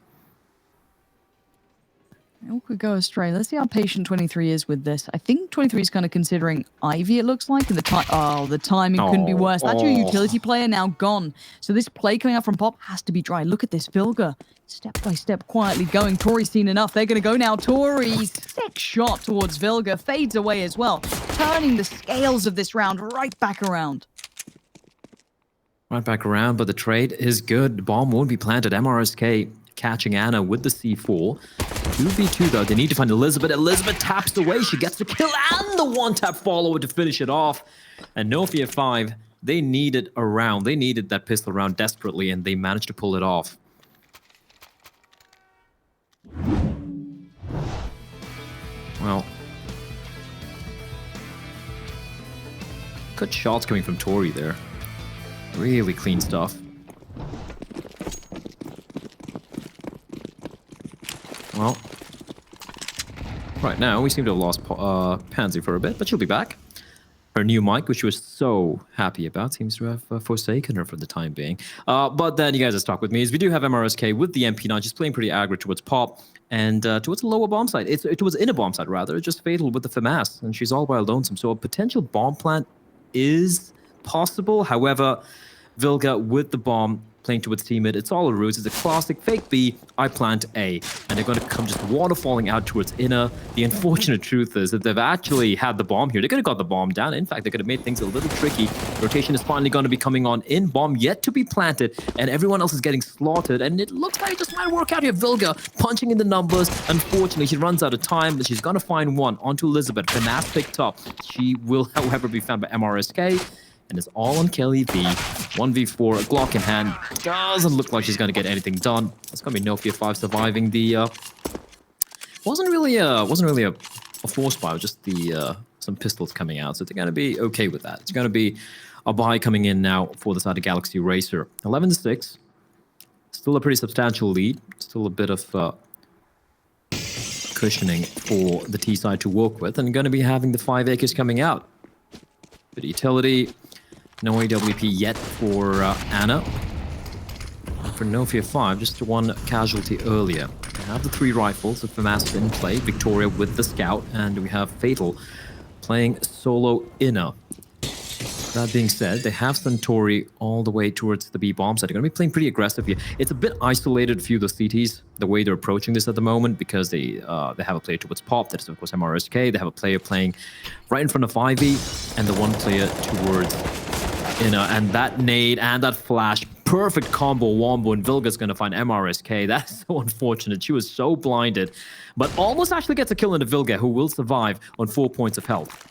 It could go astray. Let's see how patient 23 is with this. I think 23 is kind of considering Ivy, it looks like. And the timing couldn't be worse. That's your utility player now gone. So this play coming out from Pop has to be dry. Look at this Vilga. Step by step, quietly going. Tori's seen enough. They're going to go now. Tori's sick shot towards Vilga. Fades away as well. Turning the scales of this round right back around. Right back around, but the trade is good. The bomb won't be planted. MRSK catching Anna with the C4. 2v2 though, they need to find Elizabeth. Elizabeth taps away, she gets the kill and the one-tap follower to finish it off. And NOFEAR5, they needed a round. They needed that pistol round desperately, and they managed to pull it off. Well, good shots coming from Tori there. Really clean stuff. Well, right now we seem to have lost Pansy for a bit, but she'll be back. Her new mic, which she was so happy about, seems to have forsaken her for the time being. But then you guys are stuck with me, as we do have MRSK with the MP9. She's playing pretty aggro towards Pop and towards the lower bomb side. It's towards inner bomb side, rather. It's just Fatal with the FAMAS, and she's all by lonesome. So a potential bomb plant is possible. However, Vilga with the bomb playing towards teammate. It's all a ruse. It's a classic fake B, I plant A. And they're going to come just waterfalling out towards inner. The unfortunate truth is that they've actually had the bomb here. They could have got the bomb down. In fact, they could have made things a little tricky. Rotation is finally going to be coming on in. Bomb yet to be planted. And everyone else is getting slaughtered. And it looks like it just might work out here. Vilga punching in the numbers. Unfortunately, she runs out of time. But she's going to find one onto Elizabeth. FAMAS picked up. She will, however, be found by MRSK. And it's all on Kelly V. 1v4, a Glock in hand. Doesn't look like she's going to get anything done. It's going to be NOFEAR5 surviving the... Wasn't really a force buy, just the some pistols coming out. So they're going to be okay with that. It's going to be a buy coming in now for the side of Galaxy Racer. 11-6. Still a pretty substantial lead. Still a bit of cushioning for the T side to work with. And going to be having the 5 acres coming out. Bit of utility. No AWP yet for Anna. For NOFEAR5, just one casualty earlier. We have the 3 rifles of FAMAS in play. Victoria with the scout. And we have Fatal playing solo inner. That being said, they have Suntory all the way towards the B bomb site. They're going to be playing pretty aggressive here. It's a bit isolated, few of the CTs, the way they're approaching this at the moment, because they have a player towards Pop. That is, of course, MRSK. They have a player playing right in front of 5e, and the one player towards Inna. And that nade and that flash, perfect combo wombo, and Vilga's going to find MRSK. That's so unfortunate. She was so blinded, but almost actually gets a kill into Vilga, who will survive on 4 points of health.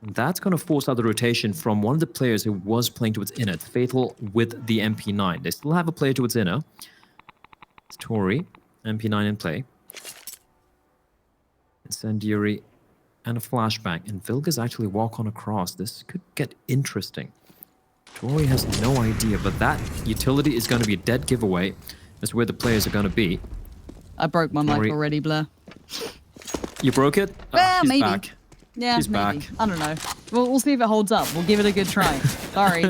That's going to force out the rotation from one of the players who was playing towards Inna. It's Fatal with the MP9. They still have a player towards Inna. It's Tori, MP9 in play. Incendiary and a flashbang. And Vilga's actually walk on across. This could get interesting. Tori has no idea, but that utility is going to be a dead giveaway. That's where the players are going to be. I broke my mic already, Blair. You broke it? Well, she's maybe. back. Yeah, She's maybe. back. I don't know. We'll see if it holds up. We'll give it a good try. Sorry.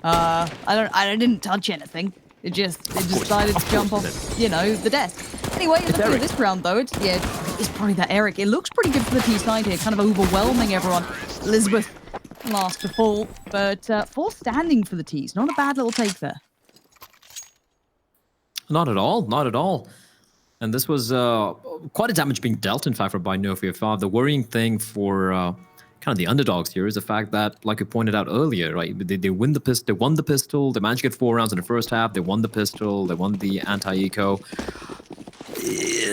I didn't touch anything. It decided to jump off, you know, the desk. Anyway, looking at this round though, it's probably that Eric. It looks pretty good for the T side here, kind of overwhelming everyone. Elizabeth last to fall, but 4 standing for the T's. Not a bad little take there. Not at all. Not at all. And this was quite a damage being dealt, in fact, by NOFEAR5. The worrying thing for kind of the underdogs here is the fact that, like we pointed out earlier, right? They won the pistol. They managed to get 4 rounds in the first half. They won the pistol. They won the anti-eco.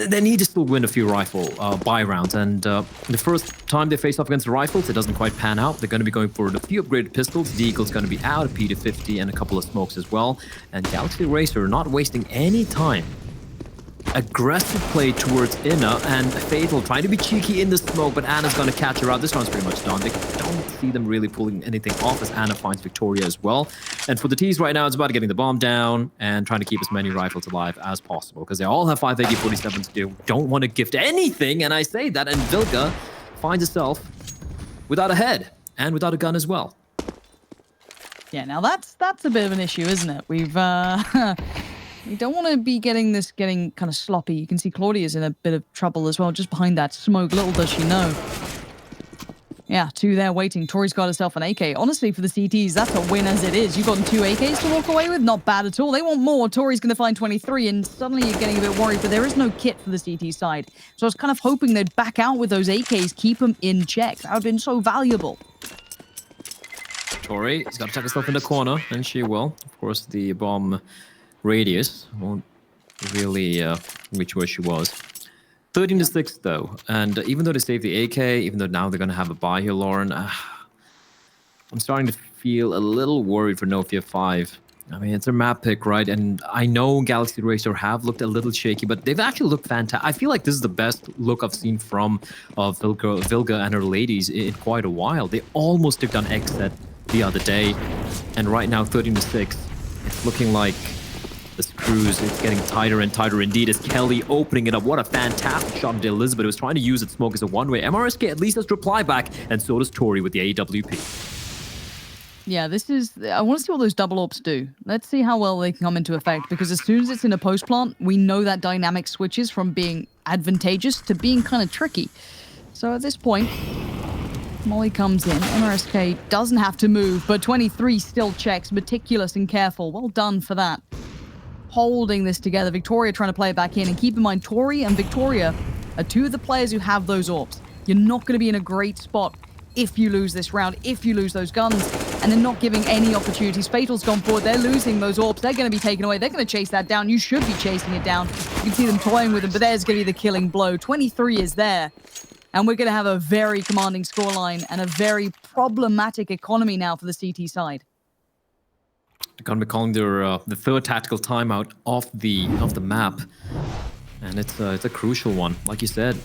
They need to still win a few rifle buy rounds. And the first time they face off against the rifles, it doesn't quite pan out. They're going to be going for a few upgraded pistols. The Eagle's going to be out, a P250, and a couple of smokes as well. And Galaxy Racer not wasting any time. Aggressive play towards Inna, and Fatal trying to be cheeky in the smoke, but Anna's going to catch her out. This round's pretty much done. They don't see them really pulling anything off as Anna finds Victoria as well. And for the T's right now, it's about getting the bomb down and trying to keep as many rifles alive as possible, because they all have 5 AK-47s. They don't want to gift anything, and I say that, and Vilga finds herself without a head and without a gun as well. Yeah, now that's a bit of an issue, isn't it? We've we don't want to be getting kind of sloppy. You can see Claudia's in a bit of trouble as well, just behind that smoke. Little does she know. Yeah, 2 there waiting. Tori's got herself an AK. Honestly, for the CTs, that's a win as it is. You've gotten 2 AKs to walk away with. Not bad at all. They want more. Tori's going to find 23, and suddenly you're getting a bit worried, but there is no kit for the CT side. So I was kind of hoping they'd back out with those AKs, keep them in check. That would have been so valuable. Tori has got to tuck herself in the corner, and she will. Of course, the bomb radius won't really reach where she was. 13-6 though, and even though they saved the AK, even though now they're going to have a buy here, Lauren, I'm starting to feel a little worried for NOFEAR5. I mean, it's a map pick, right? And I know Galaxy Racer have looked a little shaky, but they've actually looked fantastic. I feel like this is the best look I've seen from Vilga and her ladies in quite a while. They almost took down Xset the other day, and right now 13-6. It's looking like the screws, it's getting tighter and tighter indeed as Kelly opening it up. What a fantastic shot into Elizabeth, who was trying to use its smoke as a one-way. MRSK at least has to reply back, and so does Tori with the AWP. Yeah, this is... I want to see what those double ops do. Let's see how well they can come into effect, because as soon as it's in a post plant, we know that dynamic switches from being advantageous to being kind of tricky. So at this point, Molly comes in. MRSK doesn't have to move, but 23 still checks, meticulous and careful. Well done for that. Holding this together. Victoria trying to play it back in. And keep in mind, Tori and Victoria are 2 of the players who have those orbs. You're not going to be in a great spot if you lose this round, if you lose those guns, and they're not giving any opportunities. Fatal's gone forward. They're losing those orbs. They're going to be taken away. They're going to chase that down. You should be chasing it down. You can see them toying with it, but there's going to be the killing blow. 23 is there. And we're going to have a very commanding scoreline and a very problematic economy now for the CT side. They're going to be calling their the 3rd tactical timeout off the map, and it's a crucial one. Like you said,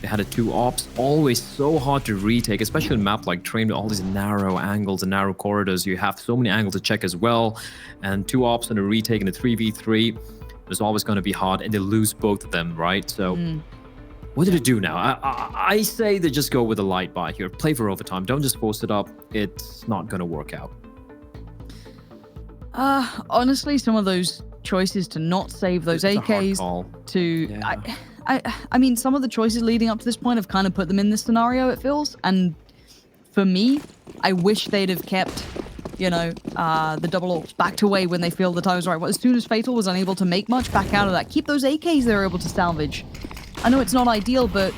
they had a 2 ops, always so hard to retake, especially in a map like Train with all these narrow angles and narrow corridors. You have so many angles to check as well, and 2 ops and a retake in a 3v3 is always going to be hard, and they lose both of them, right? So. What do they do now? I say they just go with a light buy here. Play for overtime. Don't just force it up. It's not going to work out. Honestly, some of those choices to not save those AKs, I mean, some of the choices leading up to this point have kind of put them in this scenario, it feels. And For me, I wish they'd have kept, the double ults backed away when they feel the time was right. Well, as soon as Fatal was unable to make much, back out of that. Keep those AKs they were able to salvage. I know it's not ideal, but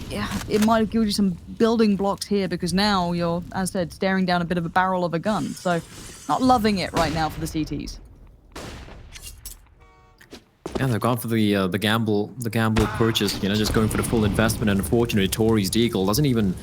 yeah, it might have given you some building blocks here because now you're, as I said, staring down a bit of a barrel of a gun. So not loving it right now for the CTs. Yeah, they've gone for the gamble purchase, just going for the full investment. And unfortunately, Tori's Deagle doesn't even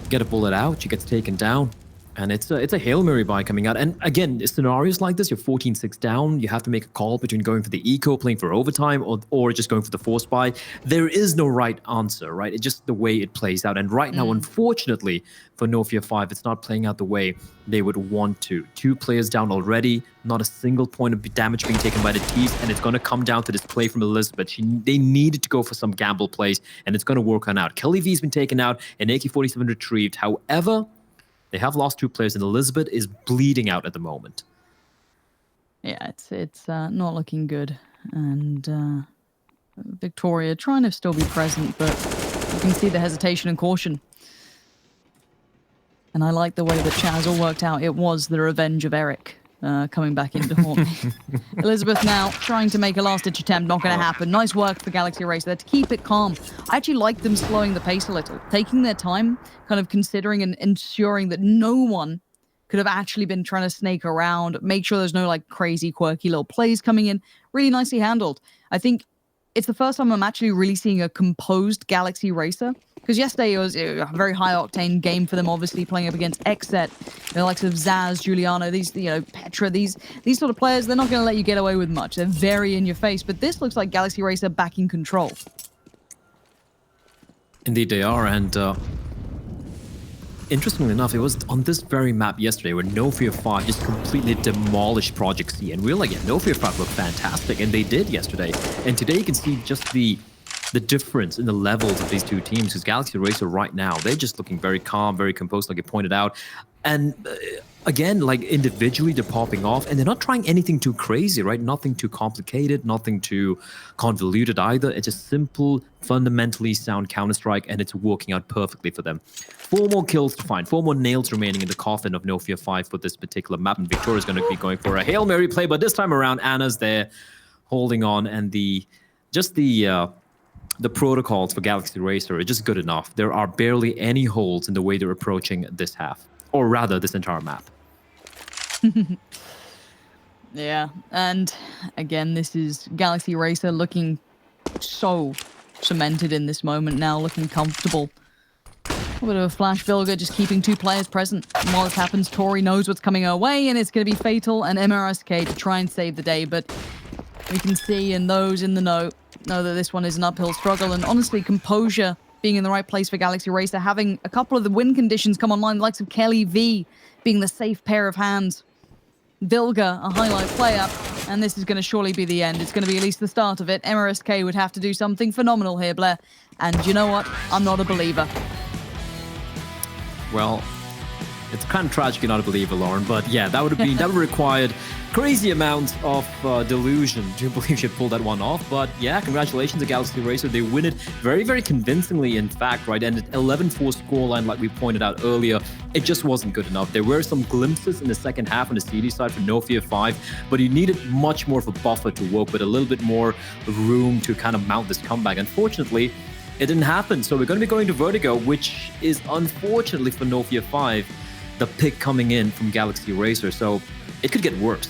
get a bullet out. She gets taken down. And it's a Hail Mary buy coming out. And again, scenarios like this, you're 14-6 down. You have to make a call between going for the eco, playing for overtime, or just going for the force buy. There is no right answer, right? It's just the way it plays out. And right now, unfortunately, for NOFEAR5, it's not playing out the way they would want to. 2 players down already, not a single point of damage being taken by the T's, and it's going to come down to this play from Elizabeth. They needed to go for some gamble plays, and it's going to work on out. Kelly V's been taken out, and AK-47 retrieved. However, they have lost 2 players, and Elizabeth is bleeding out at the moment. Yeah, it's not looking good. And Victoria trying to still be present, but you can see the hesitation and caution. And I like the way that chat has all worked out. It was the revenge of Eric coming back into haunt me. Elizabeth now trying to make a last-ditch attempt. Not going to happen. Nice work for Galaxy Racer there to keep it calm. I actually like them slowing the pace a little, taking their time, kind of considering and ensuring that no one could have actually been trying to snake around, make sure there's no like crazy, quirky little plays coming in. Really nicely handled. I think it's the first time I'm actually really seeing a composed Galaxy Racer. Because yesterday it was a very high-octane game for them, obviously playing up against Xset, the likes of Zaz, Giuliano, these, Petra, these sort of players, they're not going to let you get away with much. They're very in your face, but this looks like Galaxy Racer back in control. Indeed they are, and interestingly enough, it was on this very map yesterday where NOFEAR5 just completely demolished Project C, and we're like, yeah, NOFEAR5 looked fantastic, and they did yesterday. And today you can see just the difference in the levels of these 2 teams, because Galaxy Racer right now, they're just looking very calm, very composed, like you pointed out. And again, like individually, they're popping off, and they're not trying anything too crazy, right? Nothing too complicated, nothing too convoluted either. It's a simple, fundamentally sound Counter-Strike, and it's working out perfectly for them. 4 more kills to find, 4 more nails remaining in the coffin of NOFEAR5 for this particular map, and Victoria's going to be going for a Hail Mary play, but this time around, Anna's there holding on, and the protocols for Galaxy Racer are just good enough. There are barely any holes in the way they're approaching this half, or rather this entire map. Yeah, and again, this is Galaxy Racer looking so cemented in this moment now, looking comfortable. A bit of a flash Vilga, just keeping 2 players present. And while this happens, Tori knows what's coming her way, and it's going to be Fatal and MRSK to try and save the day, but we can see, and those in the know that this one is an uphill struggle. And honestly, composure being in the right place for Galaxy Racer, having a couple of the win conditions come online, the likes of Kelly V being the safe pair of hands. Vilga, a highlight player, and this is going to surely be the end. It's going to be at least the start of it. MRSK would have to do something phenomenal here, Blair. And you know what? I'm not a believer. Well, it's kind of tragic you're not a believer, Lauren, but yeah, that would have required crazy amounts of delusion to believe she'd pull that one off. But yeah, congratulations to Galaxy Racer. They win it very, very convincingly, in fact, right? And at 11-4 scoreline, like we pointed out earlier, it just wasn't good enough. There were some glimpses in the second half on the CD side for NOFEAR5, but you needed much more of a buffer to work with, a little bit more room to kind of mount this comeback. Unfortunately, it didn't happen. So we're going to be going to Vertigo, which is unfortunately for NOFEAR5, the pick coming in from Galaxy Racer. So it could get worse.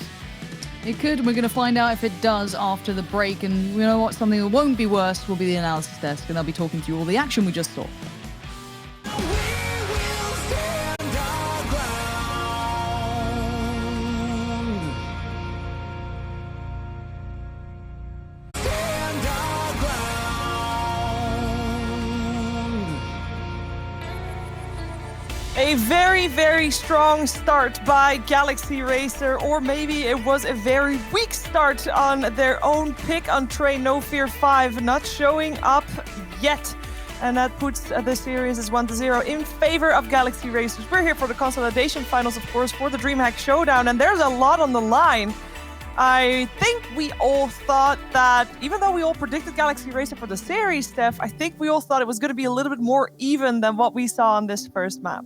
It could. We're going to find out if it does after the break. And you know what? Something that won't be worse will be the analysis desk. And they'll be talking to you all the action we just saw. A very, very strong start by Galaxy Racer, or maybe it was a very weak start on their own pick on train. NOFEAR5 not showing up yet. And that puts the series as 1-0 in favor of Galaxy Racers. We're here for the consolidation finals, of course, for the DreamHack Showdown, and there's a lot on the line. I think we all thought that, even though we all predicted Galaxy Racer for the series, Steph, I think we all thought it was going to be a little bit more even than what we saw on this first map.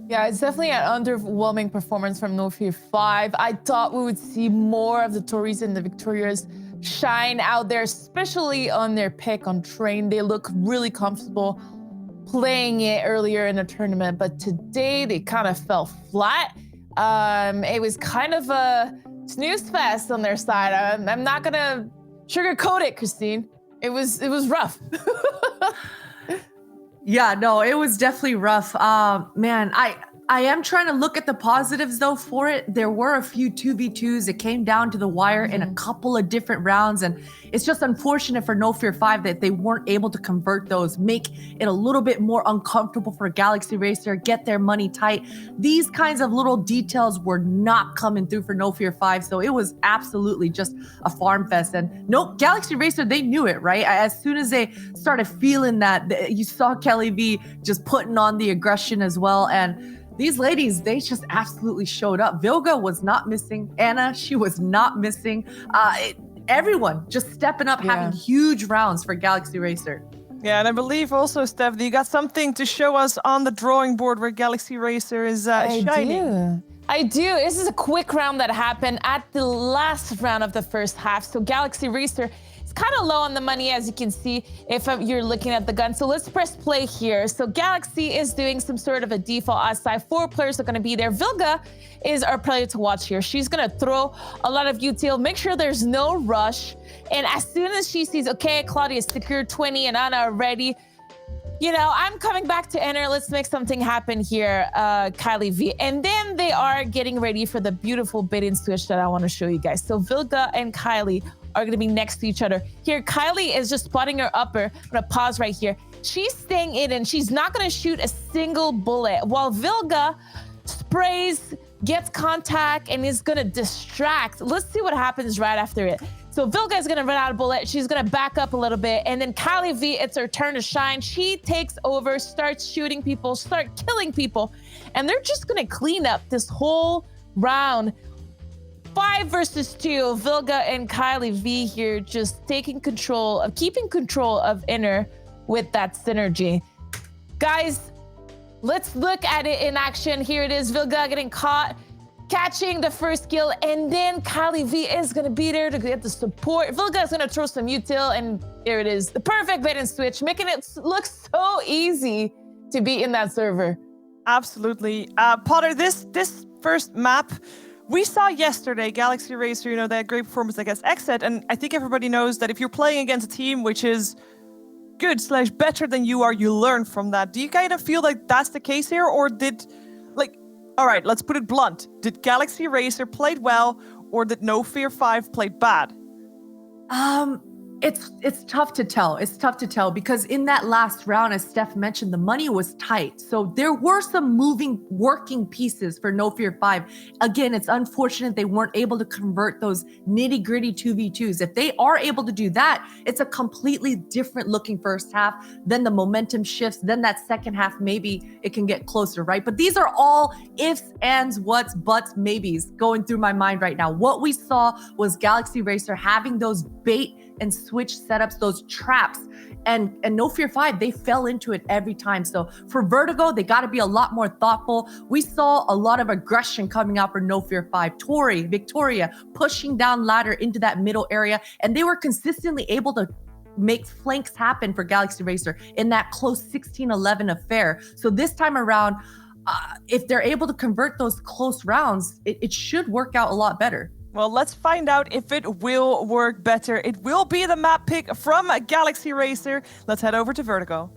Yeah, it's definitely an underwhelming performance from NOFEAR5. I thought we would see more of the Tories and the Victorias shine out there, especially on their pick on Train. They look really comfortable playing it earlier in the tournament, but today they kind of fell flat. It was kind of a snooze fest on their side. I'm not gonna sugarcoat it, Christine. It was rough. Yeah, no, it was definitely rough. Man, I am trying to look at the positives though for it. There were a few 2v2s. It came down to the wire in a couple of different rounds. And it's just unfortunate for NOFEAR5 that they weren't able to convert those, make it a little bit more uncomfortable for Galaxy Racer, get their money tight. These kinds of little details were not coming through for NOFEAR5. So it was absolutely just a farm fest. And no, Galaxy Racer, they knew it, right? As soon as they started feeling that, you saw Kelly V just putting on the aggression as well. And these ladies, they just absolutely showed up. Vilga was not missing. Anna, she was not missing. Everyone just stepping up, having huge rounds for Galaxy Racer. Yeah, and I believe also, Steph, you got something to show us on the drawing board where Galaxy Racer is shining. I do. This is a quick round that happened at the last round of the first half. So Galaxy Racer is kind of low on the money, as you can see, if you're looking at the gun. So let's press play here. So Galaxy is doing some sort of a default outside. 4 players are going to be there. Vilga is our player to watch here. She's going to throw a lot of util, make sure there's no rush. And as soon as she sees, okay, Claudia is secure 20 and Anna are ready, you know, I'm coming back to enter. Let's make something happen here, Kylie V. And then they are getting ready for the beautiful bait and switch that I want to show you guys. So Vilga and Kylie are going to be next to each other. Here, Kylie is just spotting her upper. I'm going to pause right here. She's staying in and she's not going to shoot a single bullet, while Vilga sprays, gets contact, and is going to distract. Let's see what happens right after it. So Vilga is going to run out of bullet. She's going to back up a little bit. And then Kylie V, it's her turn to shine. She takes over, starts shooting people, start killing people. And they're just going to clean up this whole round. 5 versus 2. Vilga and Kylie V here just taking control of, keeping control of inner with that synergy. Guys, let's look at it in action. Here it is. Vilga getting caught, catching the first kill, and then Kylie V is going to be there to get the support. Vilga is going to throw some util, and here it is. The perfect bait and switch, making it look so easy to be in that server. Absolutely. Potter, this first map, we saw yesterday, Galaxy Racer, you know, they had great performance against Exit, and I think everybody knows that if you're playing against a team which is good/better than you are, you learn from that. Do you kind of feel like that's the case here, or did, like, all right, let's put it blunt. Did Galaxy Racer played well, or did NOFEAR5 played bad? It's tough to tell. It's tough to tell because in that last round, as Steph mentioned, the money was tight. So there were some working pieces for NOFEAR5. Again, it's unfortunate they weren't able to convert those nitty-gritty 2v2s. If they are able to do that, it's a completely different looking first half. Then the momentum shifts. Then that second half, maybe it can get closer, right? But these are all ifs, ands, whats, buts, maybes going through my mind right now. What we saw was Galaxy Racer having those bait and switch setups, those traps, and NOFEAR5, they fell into it every time. So for Vertigo, they got to be a lot more thoughtful. We saw a lot of aggression coming out for NOFEAR5. Tori, Victoria pushing down ladder into that middle area, and they were consistently able to make flanks happen for Galaxy Racer in that close 16-11 affair. So this time around, if they're able to convert those close rounds, it should work out a lot better. Well, let's find out if it will work better. It will be the map pick from Galaxy Racer. Let's head over to Vertigo.